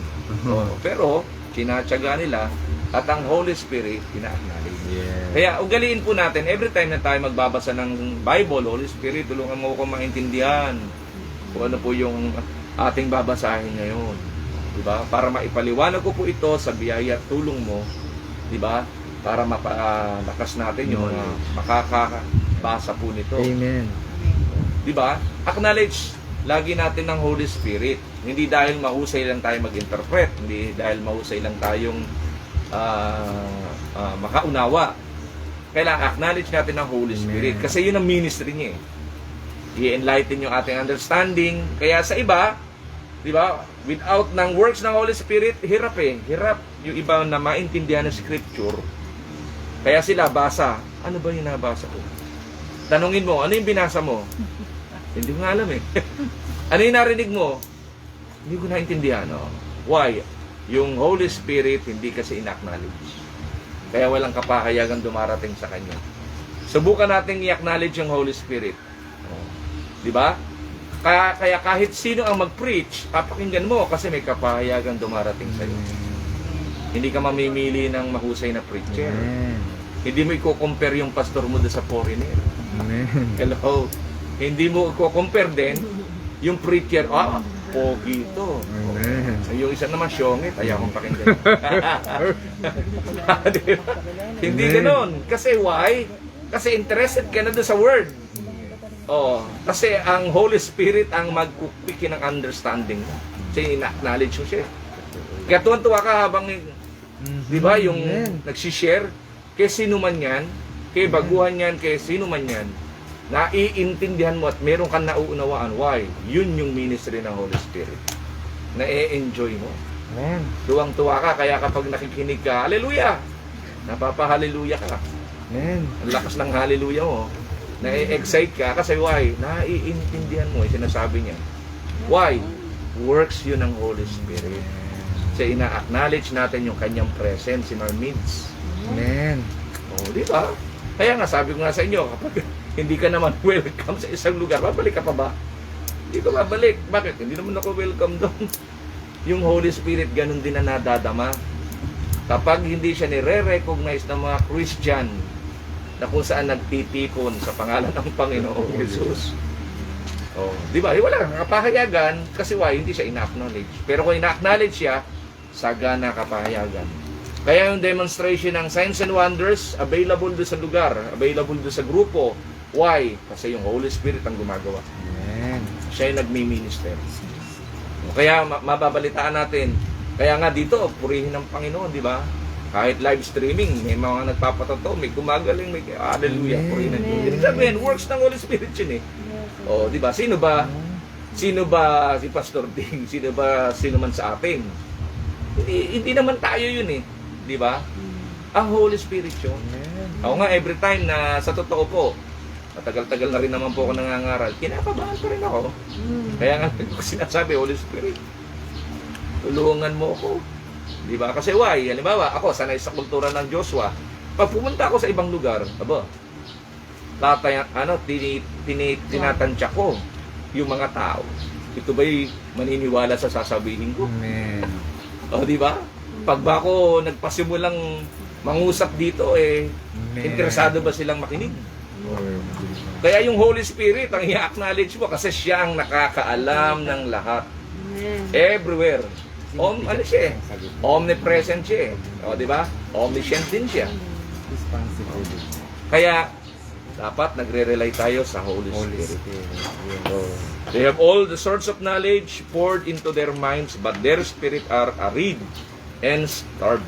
Speaker 1: Pero, sinatsaga nila, at ang Holy Spirit, ina-acknowledge.
Speaker 2: Yes.
Speaker 1: Kaya ugaliin po natin, every time na tayo magbabasa ng Bible, Holy Spirit, tulungan mo ko maintindihan kung ano po yung ating babasahin ngayon. Diba? Para maipaliwanag ko po ito sa biyaya at tulong mo, diba? Para mapalakas natin yung mga makakabasa po nito.
Speaker 2: Amen.
Speaker 1: Diba? Acknowledge lagi natin ng Holy Spirit. Hindi dahil mahusay lang tayo mag-interpret, hindi dahil mahusay lang tayong makaunawa. Kailangan acknowledge natin ng Holy Spirit.
Speaker 2: Amen.
Speaker 1: Kasi yun ang ministry niya eh. I-enlighten yung ating understanding. Kaya sa iba, di ba, without ng works ng Holy Spirit, hirap eh. Hirap yung iba na maintindihan ng Scripture. Kaya sila basa. Ano ba yung nabasa ko? Tanungin mo, ano yung binasa mo? Hindi ko nga alam eh. Ano yung narinig mo? Hindi ko naintindihan. No? Why? Yung Holy Spirit hindi kasi in-acknowledge. Kaya walang kapahayagan dumarating sa Kanya. Subukan nating i-acknowledge yung Holy Spirit. Di ba? Kaya kahit sino ang mag-preach, papakinggan mo kasi may kapahayagan dumarating sa iyo. Hindi ka mamimili ng mahusay na preacher.
Speaker 2: Amen.
Speaker 1: Hindi mo i-compare yung pastor mo doon sa foreigner.
Speaker 2: Amen.
Speaker 1: Hello? Hindi mo i-compare din yung preacher, pogi ito.
Speaker 2: Amen.
Speaker 1: Yung isa naman syongit, ayaw kong pakinggan. Diba? Hindi ganoon. Kasi why? Kasi interested ka na doon sa word. Kasi ang Holy Spirit ang magkukwiki ng understanding mo. Kasi ina-acknowledge mo siya. Kaya tuwan-tuwa ka habang, di ba, yung nagsishare, kay sino man yan, kay baguhan yan, kay sino man yan, naiintindihan mo at meron kang nauunawaan. Why? Yun yung ministry ng Holy Spirit. Na-e-enjoy mo.
Speaker 2: Amen.
Speaker 1: Tuwang-tuwa ka, kaya kapag nakikinig ka, hallelujah! Napapa-hallelujah ka.
Speaker 2: Amen.
Speaker 1: Ang lakas ng hallelujah mo. Na-excite ka kasi why? Naiintindihan mo, sinasabi niya. Why? Works yun ng Holy Spirit. Kasi ina-acknowledge natin yung kanyang presence in our midst.
Speaker 2: Amen.
Speaker 1: Di ba? Kaya nga, sabi ko nga sa inyo, kapag hindi ka naman welcome sa isang lugar, babalik ka pa ba? Hindi ka babalik. Bakit? Hindi naman ako welcome doon. Yung Holy Spirit, ganun din na nadadama. Kapag hindi siya nire-recognize ng mga Christian na kung saan nagtitipon sa pangalan ng Panginoong Jesus. Di ba? Wala kang kapahayagan kasi why? Hindi siya ina-acknowledge. Pero kung ina-acknowledge siya, sagana kapahayagan. Kaya yung demonstration ng signs and wonders, available doon sa lugar, available doon sa grupo. Why? Kasi yung Holy Spirit ang gumagawa.
Speaker 2: Amen.
Speaker 1: Siya yung nagmi-minister. Kaya mababalitaan natin. Kaya nga dito, purihin ng Panginoon, di ba? Kahit live streaming, may mga nagpapatotoo, may gumagaling, may hallelujah, purihin ng Diyos. Ibig sabihin, works ng Holy Spirit yun eh. Di ba? Sino ba si Pastor Ding? Sino man sa atin? Hindi naman tayo yun eh. Di ba? Ang Holy Spirit yun. Ako nga, every time na sa totoo po, matagal-tagal na rin naman po ako nangangaral, kinakabahan pa rin ako. Kaya nga, sinasabi, Holy Spirit, tulungan mo ako. Di ba? Kasi why? Halimbawa, ako, sanay sa kultura ng Joshua. Pag pumunta ako sa ibang lugar, tinatansya ko yung mga tao. Ito ba'y maniniwala sa sasabihin ko?
Speaker 2: Amen.
Speaker 1: Di ba? Pag ba ako nagpasimulang mangusap dito, interesado ba silang makinig? Kaya yung Holy Spirit, ang i-acknowledge mo kasi siya ang nakakaalam ng lahat. Everywhere. Ano siya eh? Omnipresent siya eh. Di ba? Omniscient din siya. Kaya, dapat nagre-rely tayo sa Holy Spirit. They have all the sorts of knowledge poured into their minds, but their spirit are arid and starved.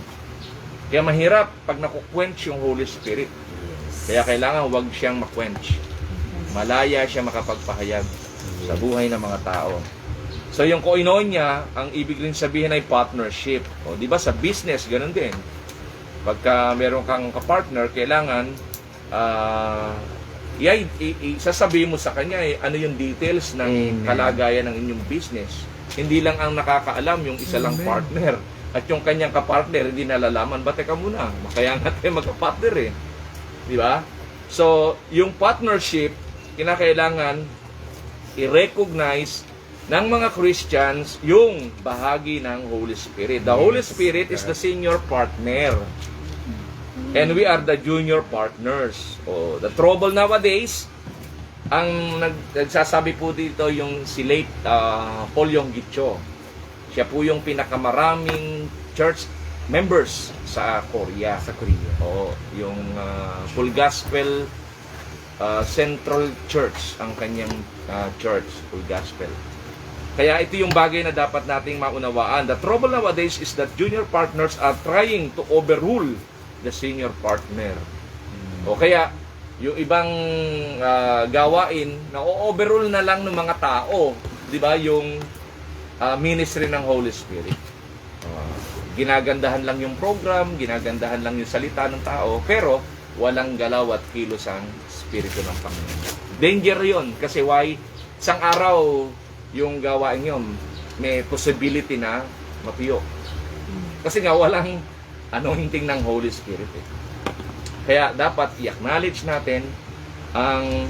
Speaker 1: Kaya mahirap pag nakuquench yung Holy Spirit. Kaya kailangan wag siyang maquench. Malaya siya makapagpahayag sa buhay ng mga tao. So yung koinonia, ang ibig rin sabihin ay partnership. Di ba sa business, ganun din. Pagka meron kang kapartner, kailangan sasabihin mo sa kanya ano yung details ng kalagayan ng inyong business. Hindi lang ang nakakaalam yung isa lang partner. At yung kanyang kapartner, hindi nalalaman, ba teka muna, kaya nga tayo magkapartner eh. Di ba? So, yung partnership, kinakailangan i-recognize ng mga Christians yung bahagi ng Holy Spirit. The Holy Spirit is the senior partner. And we are the junior partners. Oh, the trouble nowadays, ang nagsasabi po dito yung si late Paul Yonggi-cho. Siya po yung pinakamaraming church members sa Korea.
Speaker 2: Sa Korea.
Speaker 1: Oo, yung Full Gospel Central Church ang kanyang church, Full Gospel. Kaya ito yung bagay na dapat nating maunawaan. The trouble nowadays is that junior partners are trying to overrule the senior partner. O kaya, yung ibang gawain na o-overrule na lang ng mga tao, di ba, yung ministry ng Holy Spirit. Ginagandahan lang yung program, ginagandahan lang yung salita ng tao, pero walang galaw at kilos ang Espiritu ng Panginoon. Danger yon kasi why? Isang araw, yung gawain yun, may possibility na mapiyo. Kasi nga, walang anointing ng Holy Spirit. Kaya dapat i-acknowledge natin ang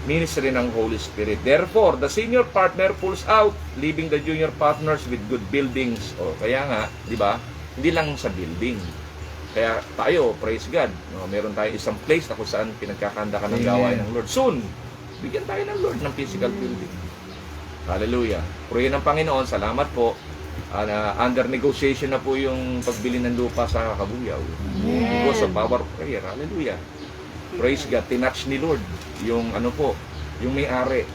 Speaker 1: ministry ng Holy Spirit. Therefore, the senior partner pulls out, leaving the junior partners with good buildings. O, kaya nga, di ba, hindi lang sa building. Kaya tayo, praise God, meron tayo isang place na kung saan pinagkakanda ka ng gawain ng Lord. Soon, bigyan tayo ng Lord ng physical building. Hallelujah. Purihin ng Panginoon, salamat po. Under negotiation na po yung pagbili ng lupa sa Kabuyaw. Because of our prayer. Hallelujah. Praise God. Tinatch ni Lord yung yung may-ari.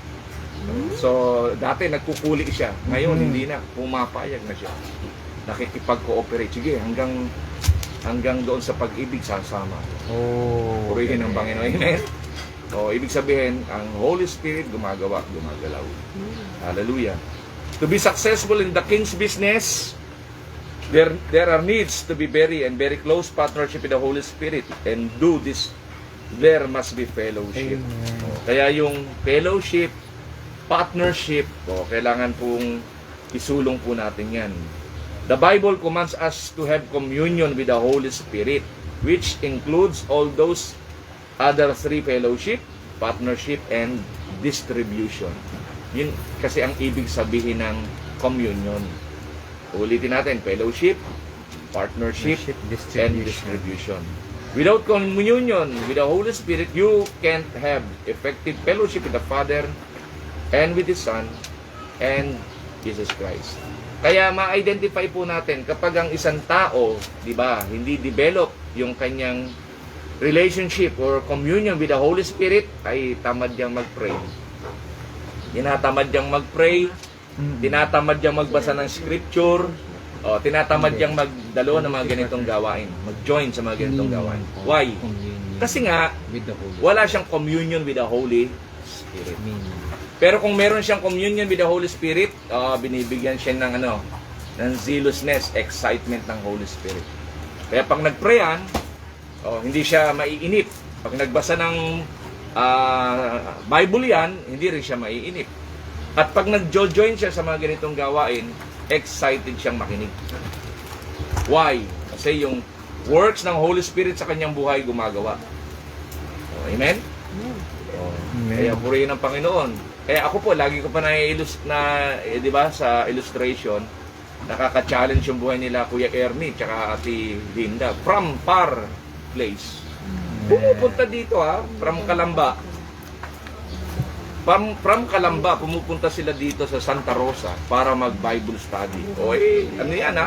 Speaker 1: So, dati nagkukuli siya. Ngayon, hindi na. Pumapayag na siya. Nakikipag-cooperate. Sige, hanggang doon sa pag-ibig sasama. Purihin ng Panginoon. Amen. O, ibig sabihin, ang Holy Spirit gumagalaw. Hallelujah. To be successful in the King's business, there are needs to be very close partnership with the Holy Spirit. And do this, there must be fellowship. O, kaya yung fellowship, partnership, kailangan pong isulong po natin yan. The Bible commands us to have communion with the Holy Spirit, which includes all those other three: fellowship, partnership, and distribution. Yun kasi ang ibig sabihin ng communion. Ulitin natin: fellowship, partnership, and distribution. Without communion with the Holy Spirit, you can't have effective fellowship with the Father and with the Son and Jesus Christ. Kaya ma-identify po natin kapag ang isang tao, di ba, hindi develop yung kanyang relationship or communion with the Holy Spirit, ay tamad niyang mag-pray. Tinatamad niyang mag-pray, tinatamad niyang magbasa ng scripture, tinatamad niyang magdalo ng mga ganitong gawain, mag-join sa mga ganitong gawain. Why? Kasi nga, wala siyang communion with the Holy Spirit. Pero kung meron siyang communion with the Holy Spirit, binibigyan siya ng ng zealousness, excitement ng Holy Spirit. Kaya pag nag-prayan, hindi siya maiinip. Pag nagbasa ng Bible yan, hindi rin siya maiinip. At pag nag-join siya sa mga ganitong gawain, excited siyang makinig. Why? Kasi yung works ng Holy Spirit sa kanyang buhay gumagawa. Amen? Kaya purihin ng Panginoon. Kaya ako po, lagi ko pa di ba, sa illustration, nakaka-challenge yung buhay nila Kuya Ernie tsaka Ate Linda from far place. Pumupunta dito from Calamba. From Calamba, pumupunta sila dito sa Santa Rosa para mag-Bible study. Ano yan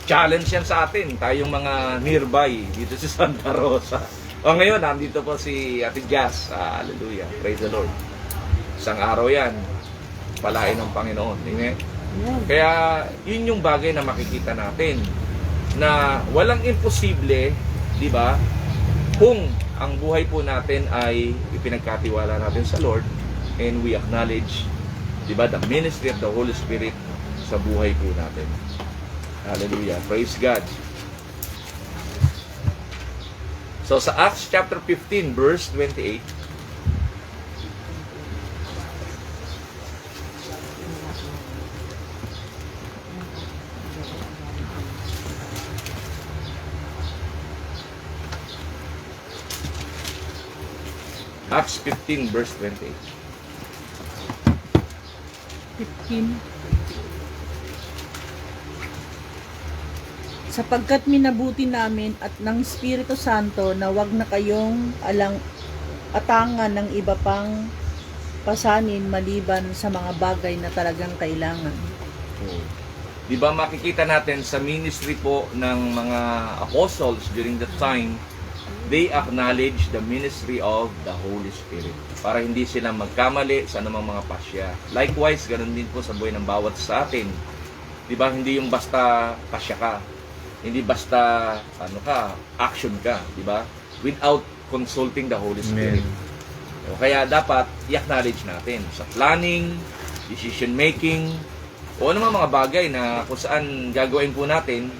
Speaker 1: challenge yan sa atin, tayong mga nearby dito sa Santa Rosa. Ngayon, nandito po si Ate Jazz. Hallelujah. Praise the Lord. Isang araw yan, palain ng Panginoon. Amen? Kaya, yun yung bagay na makikita natin. Na walang imposible, di ba, kung ang buhay po natin ay ipinagkatiwala natin sa Lord and we acknowledge, di ba, the ministry of the Holy Spirit sa buhay po natin. Hallelujah. Praise God. So, sa Acts chapter 15, verse 28, Acts 15 verse 28.
Speaker 3: 15. Sapagkat minabuti namin at ng Espiritu Santo na wag na kayong atangan ng iba pang pasanin maliban sa mga bagay na talagang kailangan.
Speaker 1: Di ba makikita natin sa ministry po ng mga apostles during that time, they acknowledge the ministry of the Holy Spirit para hindi sila magkamali sa anumang mga pasya. Likewise, ganun din po sa buhay ng bawat sa atin. Di ba, hindi yung basta pasya ka, hindi basta action ka, di ba? Without consulting the Holy Spirit. O, kaya dapat i-acknowledge natin sa planning, decision making, o ano mga bagay na kung saan gagawin po natin,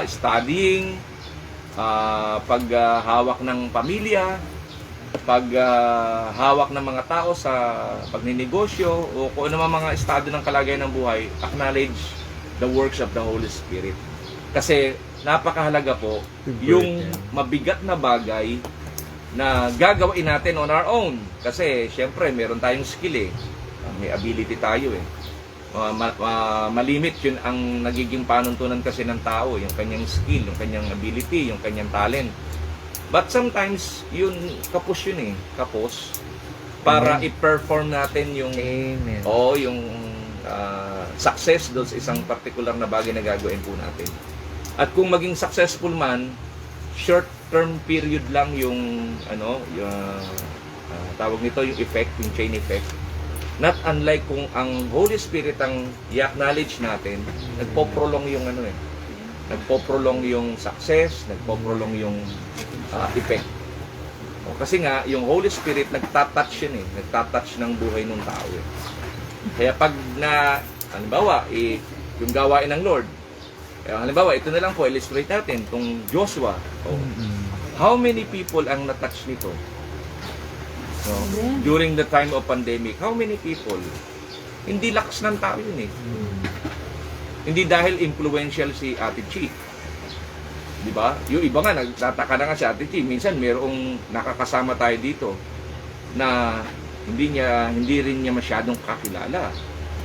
Speaker 1: studying, paghawak ng pamilya, paghawak ng mga tao sa pagninegosyo, o kung ano mga estado ng kalagayan ng buhay, acknowledge the works of the Holy Spirit. Kasi napakahalaga po yung mabigat na bagay na gagawin natin on our own. Kasi syempre meron tayong skill may ability tayo malimit yun ang nagiging panuntunan kasi ng tao, yung kanyang skill, yung kanyang ability, yung kanyang talent. But sometimes yun kapos para i-perform natin yung yung success doon sa isang particular na bagay na gagawin po natin. At kung maging successful man, short term period lang yung tawag nito yung effect, yung chain effect. Not unlike kung ang Holy Spirit ang i-acknowledge natin, nagpo-prolong yung nagpo-prolong yung success, nagpo-prolong yung effect. Kasi nga, yung Holy Spirit nagtatouch yun nagtatouch ng buhay ng tao Kaya pag halimbawa, yung gawain ng Lord, halimbawa, ito na lang po, illustrate natin, itong Joshua. How many people ang natouch nito? During the time of pandemic, how many people? Hindi lakas ng tao yun Hindi dahil influential si Ate Chi. Di ba? Yung iba nga, nagtataka na nga si Ate Chi. Minsan, mayroong nakakasama tayo dito na hindi rin niya masyadong kakilala.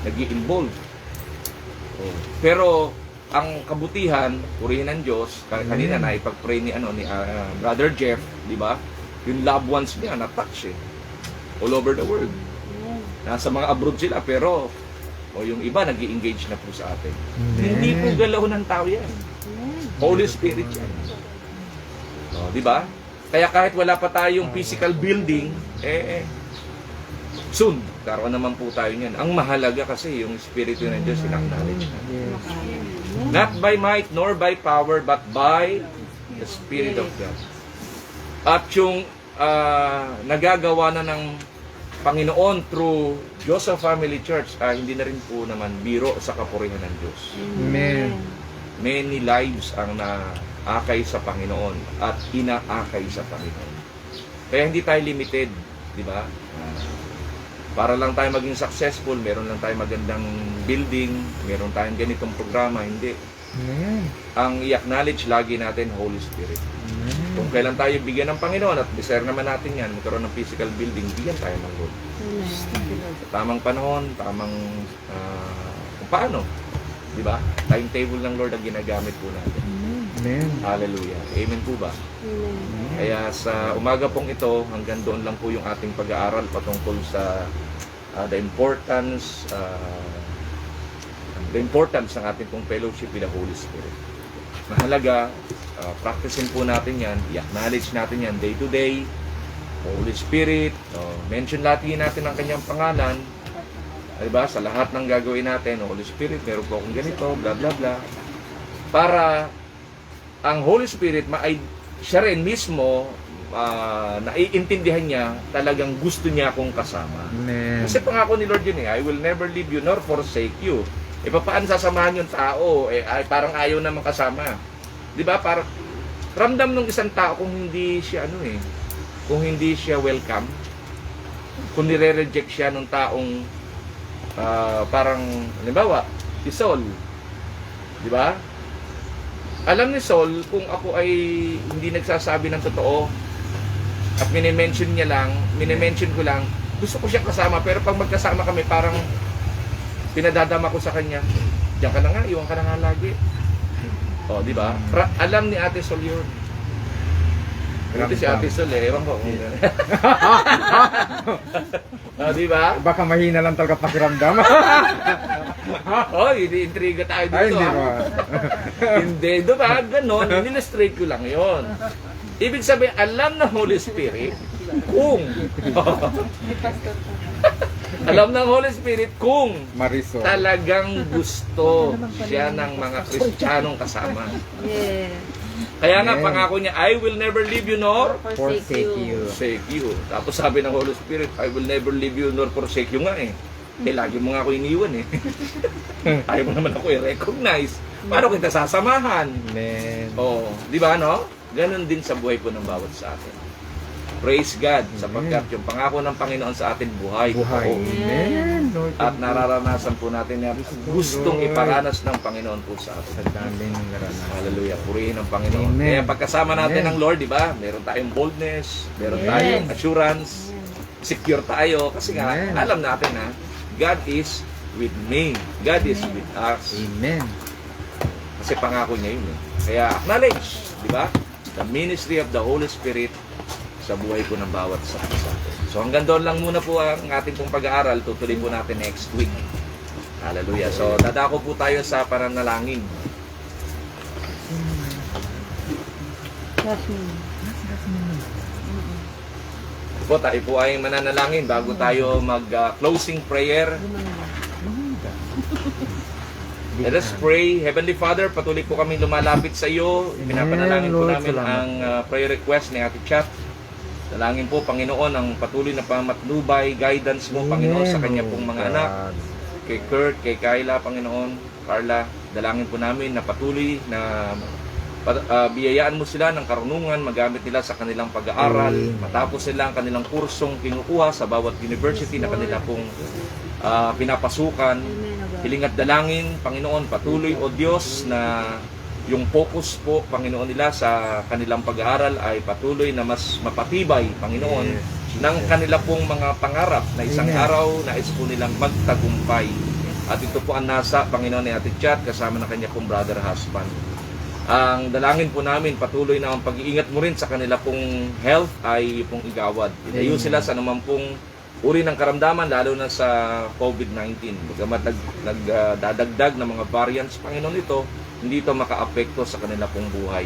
Speaker 1: Nag-i-involve. Pero, ang kabutihan, purihin ng Diyos, kanina na ipag-pray ni Brother Jeff, di ba? Yung loved ones niya, na-touch all over the world. Nasa mga abroad sila, pero yung iba nag-i-engage na po sa atin. Hindi po galaw ng tao yan. Holy Spirit yan. Di ba? Kaya kahit wala pa tayong physical building, soon, karoon naman po tayo niyan. Ang mahalaga kasi yung Espiritu ng Diyos, in-acknowledge natin. Not by might nor by power, but by the Spirit of God. At yung nagagawa na ng Panginoon through Joseph Family Church, hindi na rin po naman biro sa kapurihan ng Diyos.
Speaker 2: Amen.
Speaker 1: Many lives ang naakay sa Panginoon at inaakay sa Panginoon. Kaya hindi tayo limited, di ba? Para lang tayo maging successful, meron lang tayo magandang building, meron tayong ganitong programa, hindi. Ang i-acknowledge lagi natin, Holy Spirit. Kung kailan tayo bigyan ng Panginoon at desire naman natin yan, magkaroon ng physical building, bigyan tayo ng Lord. Tamang panahon, tamang kung paano. Di ba? Timetable ng Lord ang ginagamit po natin.
Speaker 2: Amen.
Speaker 1: Hallelujah. Amen po ba? Kaya sa umaga pong ito, hanggang doon lang po yung ating pag-aaral patungkol sa the importance ng ating pong fellowship with the Holy Spirit. Mahalaga, practicein po natin yan, i-acknowledge natin yan day to day. Holy Spirit, mention natin ang kanyang pangalan, diba? Sa lahat ng gagawin natin, Holy Spirit, meron po akong ganito, bla bla bla. Para ang Holy Spirit, siya rin mismo, naiintindihan niya, talagang gusto niya akong kasama.
Speaker 2: Amen.
Speaker 1: Kasi pangako ni Lord yun I will never leave you nor forsake you. Paano sasamahan yung tao? Ay, parang ayaw na makasama. Di ba? Parang ramdam ng isang tao kung hindi siya kung hindi siya welcome, kung nire-reject siya ng taong parang, halimbawa, si Saul. Di ba? Alam ni Saul kung ako ay hindi nagsasabi ng totoo, At minimension ko lang, gusto ko siyang kasama, pero pag magkasama kami, parang pinadadama ko sa kanya, diyan ka na nga, iwan ka na nga lagi. O, di ba? Alam ni Ate Sol yun. Buti si Ate Sol ewan ko. Di ba?
Speaker 2: Baka mahina lang talaga pakiramdam.
Speaker 1: Intriga tayo dito.
Speaker 2: Ay, hindi ba?
Speaker 1: Hindi, di ba? Ganon, in-illustrate ko lang yon. Ibig sabihin, alam ng Holy Spirit kung alam ng Holy Spirit kung
Speaker 2: Marisol.
Speaker 1: talagang gusto siya ng mga Kristiyanong kasama.
Speaker 5: Yeah.
Speaker 1: Kaya nga,
Speaker 2: Amen.
Speaker 1: pangako niya, I will never leave you nor
Speaker 2: Forsake you.
Speaker 1: forsake you. Tapos sabi ng Holy Spirit, I will never leave you nor forsake you nga eh. Lagi mo nga ako iniwan eh. Ayaw mo naman ako i-recognize. Paano kita sasamahan?
Speaker 2: Amen.
Speaker 1: Oh, di ba no? Ganon din sa buhay po ng bawat sa atin. Praise God, sapagkat yung pangako ng Panginoon sa atin buhay.
Speaker 2: Buhay.
Speaker 1: Oo.
Speaker 2: Amen. Lord,
Speaker 1: At nararanasan po natin yan. Gustong iparanas ng Panginoon po sa
Speaker 2: sa
Speaker 1: atin.
Speaker 2: daming naranasan.
Speaker 1: Hallelujah. Purihin ang Panginoon.
Speaker 2: Amen.
Speaker 1: Kaya pagkasama natin
Speaker 2: Amen.
Speaker 1: ng Lord, di ba? Meron tayong boldness, meron
Speaker 5: Yes.
Speaker 1: tayong assurance, secure tayo. Kasi nga,
Speaker 2: Amen.
Speaker 1: alam natin na God is with me. God is with us.
Speaker 2: Amen.
Speaker 1: Kasi pangako niya yun eh. Kaya acknowledge, di ba? The ministry of the Holy Spirit sa buhay po ng bawat isa sa atin. So hanggang doon lang muna po ang ating pong pag-aaral. Tutuloy po natin next week. Hallelujah. So dadako po tayo sa pananalangin. Po, tayo po ay mananalangin bago tayo mag-closing prayer. Let us pray. Heavenly Father, patuloy po kami lumalapit sa iyo. Pinapanalangin po
Speaker 2: Lord,
Speaker 1: namin
Speaker 2: salamat.
Speaker 1: ang prayer request ni Ate Chat. Dalangin po, Panginoon, ang patuloy na pamatnubay, guidance mo, Panginoon, sa kanya pong mga anak. Kay Kurt, kay Kyla, Panginoon, Carla, dalangin po namin na patuloy na biyayaan mo sila ng karunungan, magamit nila sa kanilang pag-aaral, matapos nila ang kanilang kursong kinukuha sa bawat university na kanila pong pinapasukan. Hiling at dalangin, Panginoon, patuloy, O Diyos, na yung focus po, Panginoon, nila sa kanilang pag-aaral ay patuloy na mas mapatibay, Panginoon, ng kanila pong mga pangarap na isang
Speaker 2: Amen.
Speaker 1: araw nais po nilang magtagumpay. At ito po ang nasa, Panginoon, ni Ate Chat kasama ng kanya pong brother husband. Ang dalangin po namin, patuloy na ang pag-iingat mo rin sa kanila pong health ay pong igawad. Ilayo sila sa naman pong uri ng karamdaman, lalo na sa COVID-19. Bagamat nagdadagdag ng mga variants, Panginoon, ito, hindi ito makaapekto sa kanila pong buhay.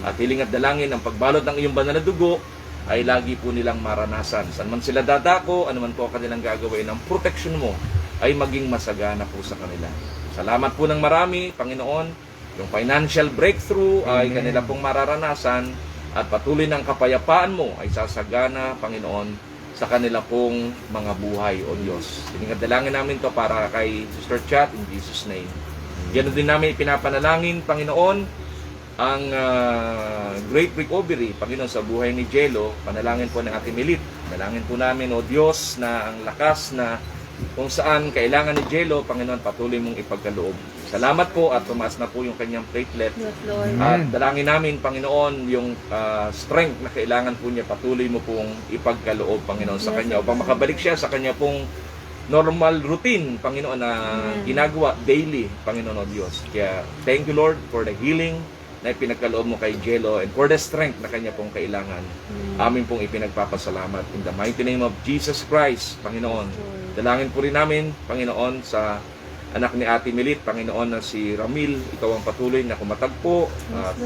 Speaker 1: At hiling at dalangin, ang pagbalot ng iyong banal na dugo ay lagi po nilang maranasan. Saan man sila dadako, ano man po kanilang gagawin, ang protection mo ay maging masagana po sa kanila. Salamat po ng marami, Panginoon. Yung financial breakthrough ay
Speaker 2: Amen.
Speaker 1: kanila pong mararanasan at patuloy ng kapayapaan mo ay sasagana, Panginoon, sa kanila pong mga buhay, O Diyos. Dalangin namin to para kay Sister Chat in Jesus' name. Yan din namin pinapanalangin, Panginoon, ang great recovery, Panginoon, sa buhay ni Jello. Panalangin po ng ating Milit. Dalangin po namin, O Diyos, na ang lakas na kung saan kailangan ni Jello, Panginoon, patuloy mong ipagkaloob. Salamat po at tumaas na po yung kanyang platelet.
Speaker 5: Yes, Lord.
Speaker 1: At dalangin namin, Panginoon, yung strength na kailangan po niya, patuloy mo pong ipagkaloob, Panginoon, sa kanya upang makabalik siya sa kanya pong normal routine, Panginoon, na ginagawa daily, Panginoon, O Diyos. Kaya thank you, Lord, for the healing na ipinagkaloob mo kay Jello and for the strength na kanya pong kailangan. Amin pong ipinagpapasalamat. In the mighty name of Jesus Christ, Panginoon. Dalangin po rin namin, Panginoon, sa anak ni Ate Milit, Panginoon, na si Ramil. Ikaw ang patuloy na kumatagpo. At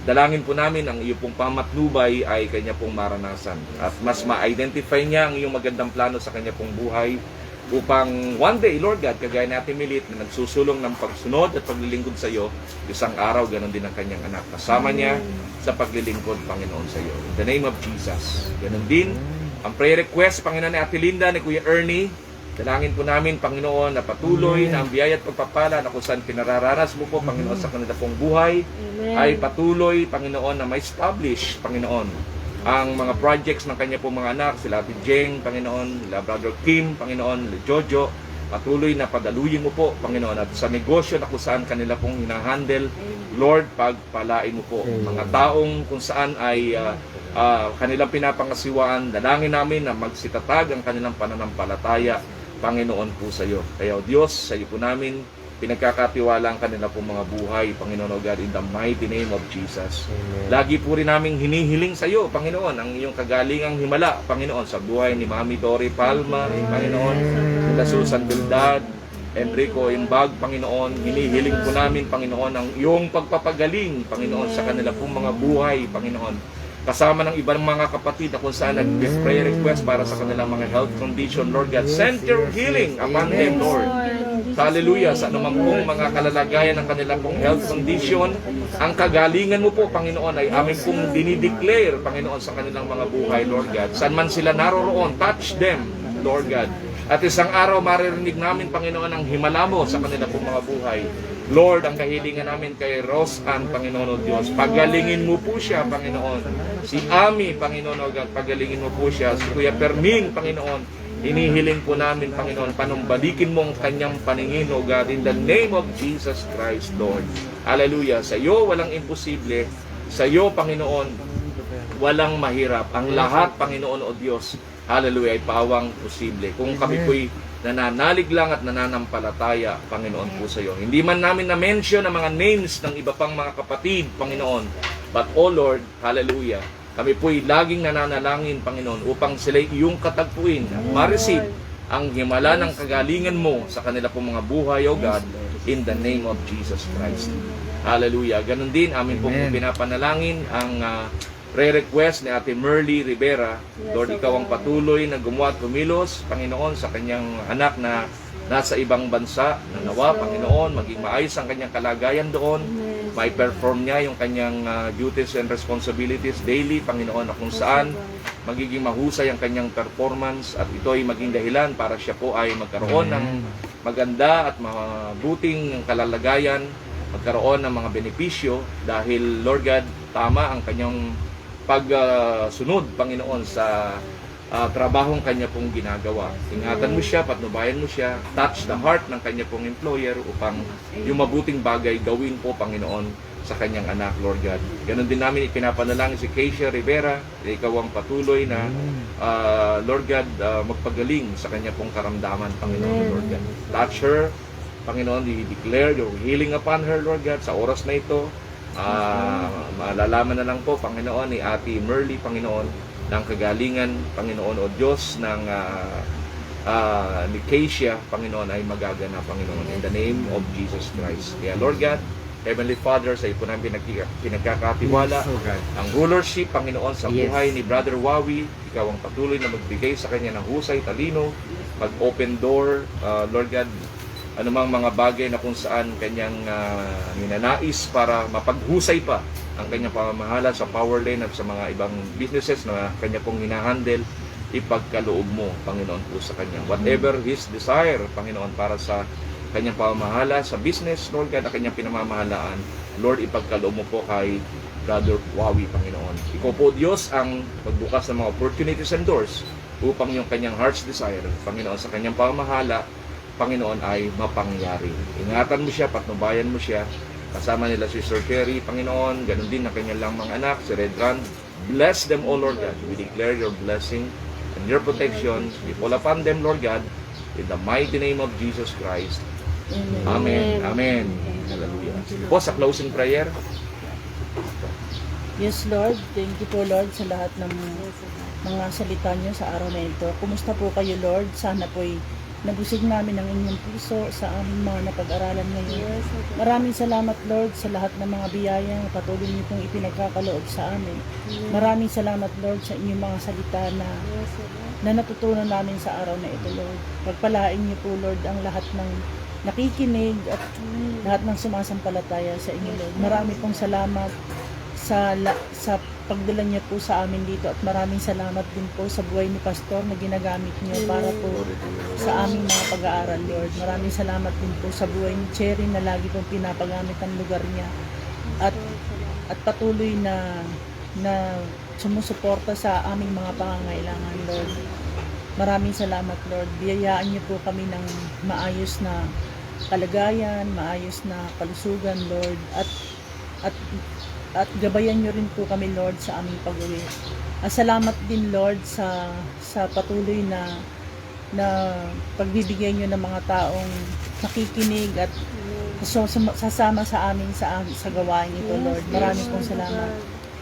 Speaker 1: dalangin po namin ang iyong pong pamatnubay ay kanya pong maranasan. At mas ma-identify niya ang iyong magandang plano sa kanya pong buhay upang one day, Lord God, kagaya ni Ate Milit na nagsusulong ng pagsunod at paglilingkod sa iyo, isang araw ganon din ang kanyang anak. Kasama niya sa paglilingkod, Panginoon, sa iyo. In the name of Jesus. Ganon din ang prayer request, Panginoon, ni Ate Linda, ni Kuya Ernie. Dalangin po namin, Panginoon, na patuloy na ang biyaya at pagpapala na kung saan pinararanas mo po, Panginoon, sa kanila pong buhay, ay patuloy, Panginoon, na ma-establish, Panginoon, ang mga projects ng kanya pong mga anak, sila Ate Jeng, Panginoon, sila Brother Kim, Panginoon, sila Jojo, patuloy na padaluyin mo po, Panginoon, at sa negosyo na kung saan kanila pong hinahandle, Lord, pagpalain mo po. Mga taong kung saan ay kanilang pinapangasiwaan, dalangin namin na magsitatag ang kanilang pananampalataya, Panginoon po sa iyo. Kaya Diyos, sa iyo po namin pinagkakatiwala ang kanila pong mga buhay, Panginoon o God, in the mighty name of Jesus. Lagi po rin namin hinihiling sa iyo, Panginoon, ang iyong kagalingang himala, Panginoon, sa buhay ni Mami Dory Palma, Panginoon, nila Susan Bildad, Enrico Imbag, Panginoon, hinihiling po namin, Panginoon, ang iyong pagpapagaling, Panginoon, sa kanila pong mga buhay, Panginoon. Kasama ng ibang mga kapatid na kung saan nag-pray request para sa kanilang mga health condition, Lord God, send your healing upon them, Lord. Hallelujah, sa anumang pong mga kalalagayan ng kanilang pong health condition, ang kagalingan mo po, Panginoon, ay aming pong dinideclare, Panginoon, sa kanilang mga buhay, Lord God. Saan man sila naroroon, touch them, Lord God. At isang araw, maririnig namin, Panginoon, ang himala mo sa kanilang pong mga buhay. Lord, ang kahilingan namin kay Rose Ann, Panginoon o Diyos, pagalingin mo po siya, Panginoon. Si Ami, Panginoon o God, pagalingin mo po siya. Si Kuya Permin, Panginoon, hinihiling po namin, Panginoon, panumbalikin mo ang kanyang paningin, O God, in the name of Jesus Christ, Lord. Hallelujah. Sa iyo, walang imposible. Sa iyo, Panginoon, walang mahirap. Ang lahat, Panginoon o Diyos, hallelujah, ay pawang posible. Kung kami po'y nananalig lang at nananampalataya, Panginoon po sa iyo. Hindi man namin na-mention ang mga names ng iba pang mga kapatid, Panginoon. But, O Lord, hallelujah, kami po'y laging nananalangin, Panginoon, upang sila iyong katagpuin at ma-receive ang himala ng kagalingan mo sa kanila pong mga buhay, O God, in the name of Jesus Christ. Hallelujah. Ganon din, amin pong pinapanalangin ang re-request ni Ate Merly Rivera. Lord, ikaw ang patuloy na gumawa at kumilos, Panginoon, sa kanyang anak na nasa ibang bansa, na nawa, Panginoon, maging maayos ang kanyang kalagayan doon, may perform niya yung kanyang duties and responsibilities daily, Panginoon, na kung saan magiging mahusay ang kanyang performance at ito ay maging dahilan para siya po ay magkaroon ng maganda at mabuting kalalagayan, magkaroon ng mga benepisyo dahil, Lord God, tama ang kanyang pagsunod, Panginoon, sa trabahong kanya pong ginagawa. Ingatan mo siya, patnubayan mo siya, touch the heart ng kanya pong employer upang yung mabuting bagay gawin po, Panginoon, sa kanyang anak, Lord God. Ganon din namin ipinapanalangin si Keisha Rivera, ikaw ang patuloy na, Lord God, magpagaling sa kanya pong karamdaman, Panginoon, Lord God. Touch her, Panginoon, i-declare your healing upon her, Lord God, sa oras na ito. Malalaman na lang po, Panginoon, ni Ate Merly, Panginoon, ng kagalingan, Panginoon, o Diyos ng ni Keisha, Panginoon, ay magagana, Panginoon, in the name of Jesus Christ. Kaya, Lord God, Heavenly Father, sa iyo po namin pinagkakatiwala ang rulership, Panginoon, sa buhay ni Brother Wawi. Ikaw ang patuloy na magbigay sa kanya ng husay, talino, mag-open door, Lord God, anumang mga bagay na kung saan kanyang ninanais para mapaghusay pa ang kanyang pamamahala sa power lane at sa mga ibang businesses na kanya pong hinahandle, ipagkaloob mo, Panginoon, po sa kanya. Whatever his desire, Panginoon, para sa kanyang pamamahala sa business, Lord God, na kanyang pinamamahalaan, Lord, ipagkaloob mo po kay Brother Wawi, Panginoon. Ikaw po, Diyos, ang magbukas ng mga opportunities and doors upang yung kanyang heart's desire, Panginoon, sa kanyang pamamahala, Panginoon, ay mapangyari. Ingatan mo siya, patnubayan mo siya, kasama nila si Sir Kerry, Panginoon, ganun din ang kanyang lang mga anak, si Redran. Bless them, O Lord God. We declare your blessing and your protection. We fall upon them, Lord God, in the mighty name of Jesus Christ. Amen. Amen. Hallelujah. Po, sa closing prayer.
Speaker 3: Yes, Lord. Thank you po, Lord, sa lahat ng mga salita niyo sa araw na ito. Kumusta po kayo, Lord? Sana po'y nabusig namin ang inyong puso sa aming mga napag-aralan ngayon. Maraming salamat, Lord, sa lahat ng mga biyaya na patuloy niyo pong ipinagkakaloob sa amin. Maraming salamat, Lord, sa inyong mga salita na natutunan namin sa araw na ito, Lord. Pagpalain niyo po, Lord, ang lahat ng nakikinig at lahat ng sumasampalataya sa inyo, Lord. Marami pong salamat sa pagdala niyo po sa amin dito at maraming salamat din po sa buhay ni Pastor na ginagamit niyo para po sa aming mga pag-aaral, Lord. Maraming salamat din po sa buhay ni Cherry na lagi pong pinapagamit ang lugar niya at patuloy na sumusuporta sa aming mga pangangailangan, Lord. Maraming salamat, Lord. Biyayaan niyo po kami ng maayos na kalagayan, maayos na kalusugan, Lord, at at gabayan niyo rin po kami, Lord, sa aming pag-uwi. Salamat din, Lord, sa patuloy na pagbibigay niyo ng mga taong nakikinig at sasama sa amin sa gawain ito, Lord. Maraming pong salamat.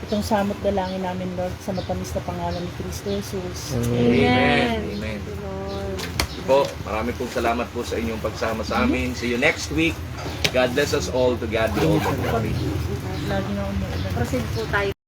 Speaker 3: Itong samot dalangin namin, Lord, sa matamis na pangalan ni Kristo Jesus.
Speaker 1: Amen.
Speaker 5: Amen.
Speaker 1: Amen.
Speaker 5: Lord.
Speaker 1: Po, maraming pong salamat po sa inyong pagsama sa amin. See you next week. God bless us all. To God be all the glory.
Speaker 3: Lagi na umuulan.
Speaker 5: Proceed po tayo.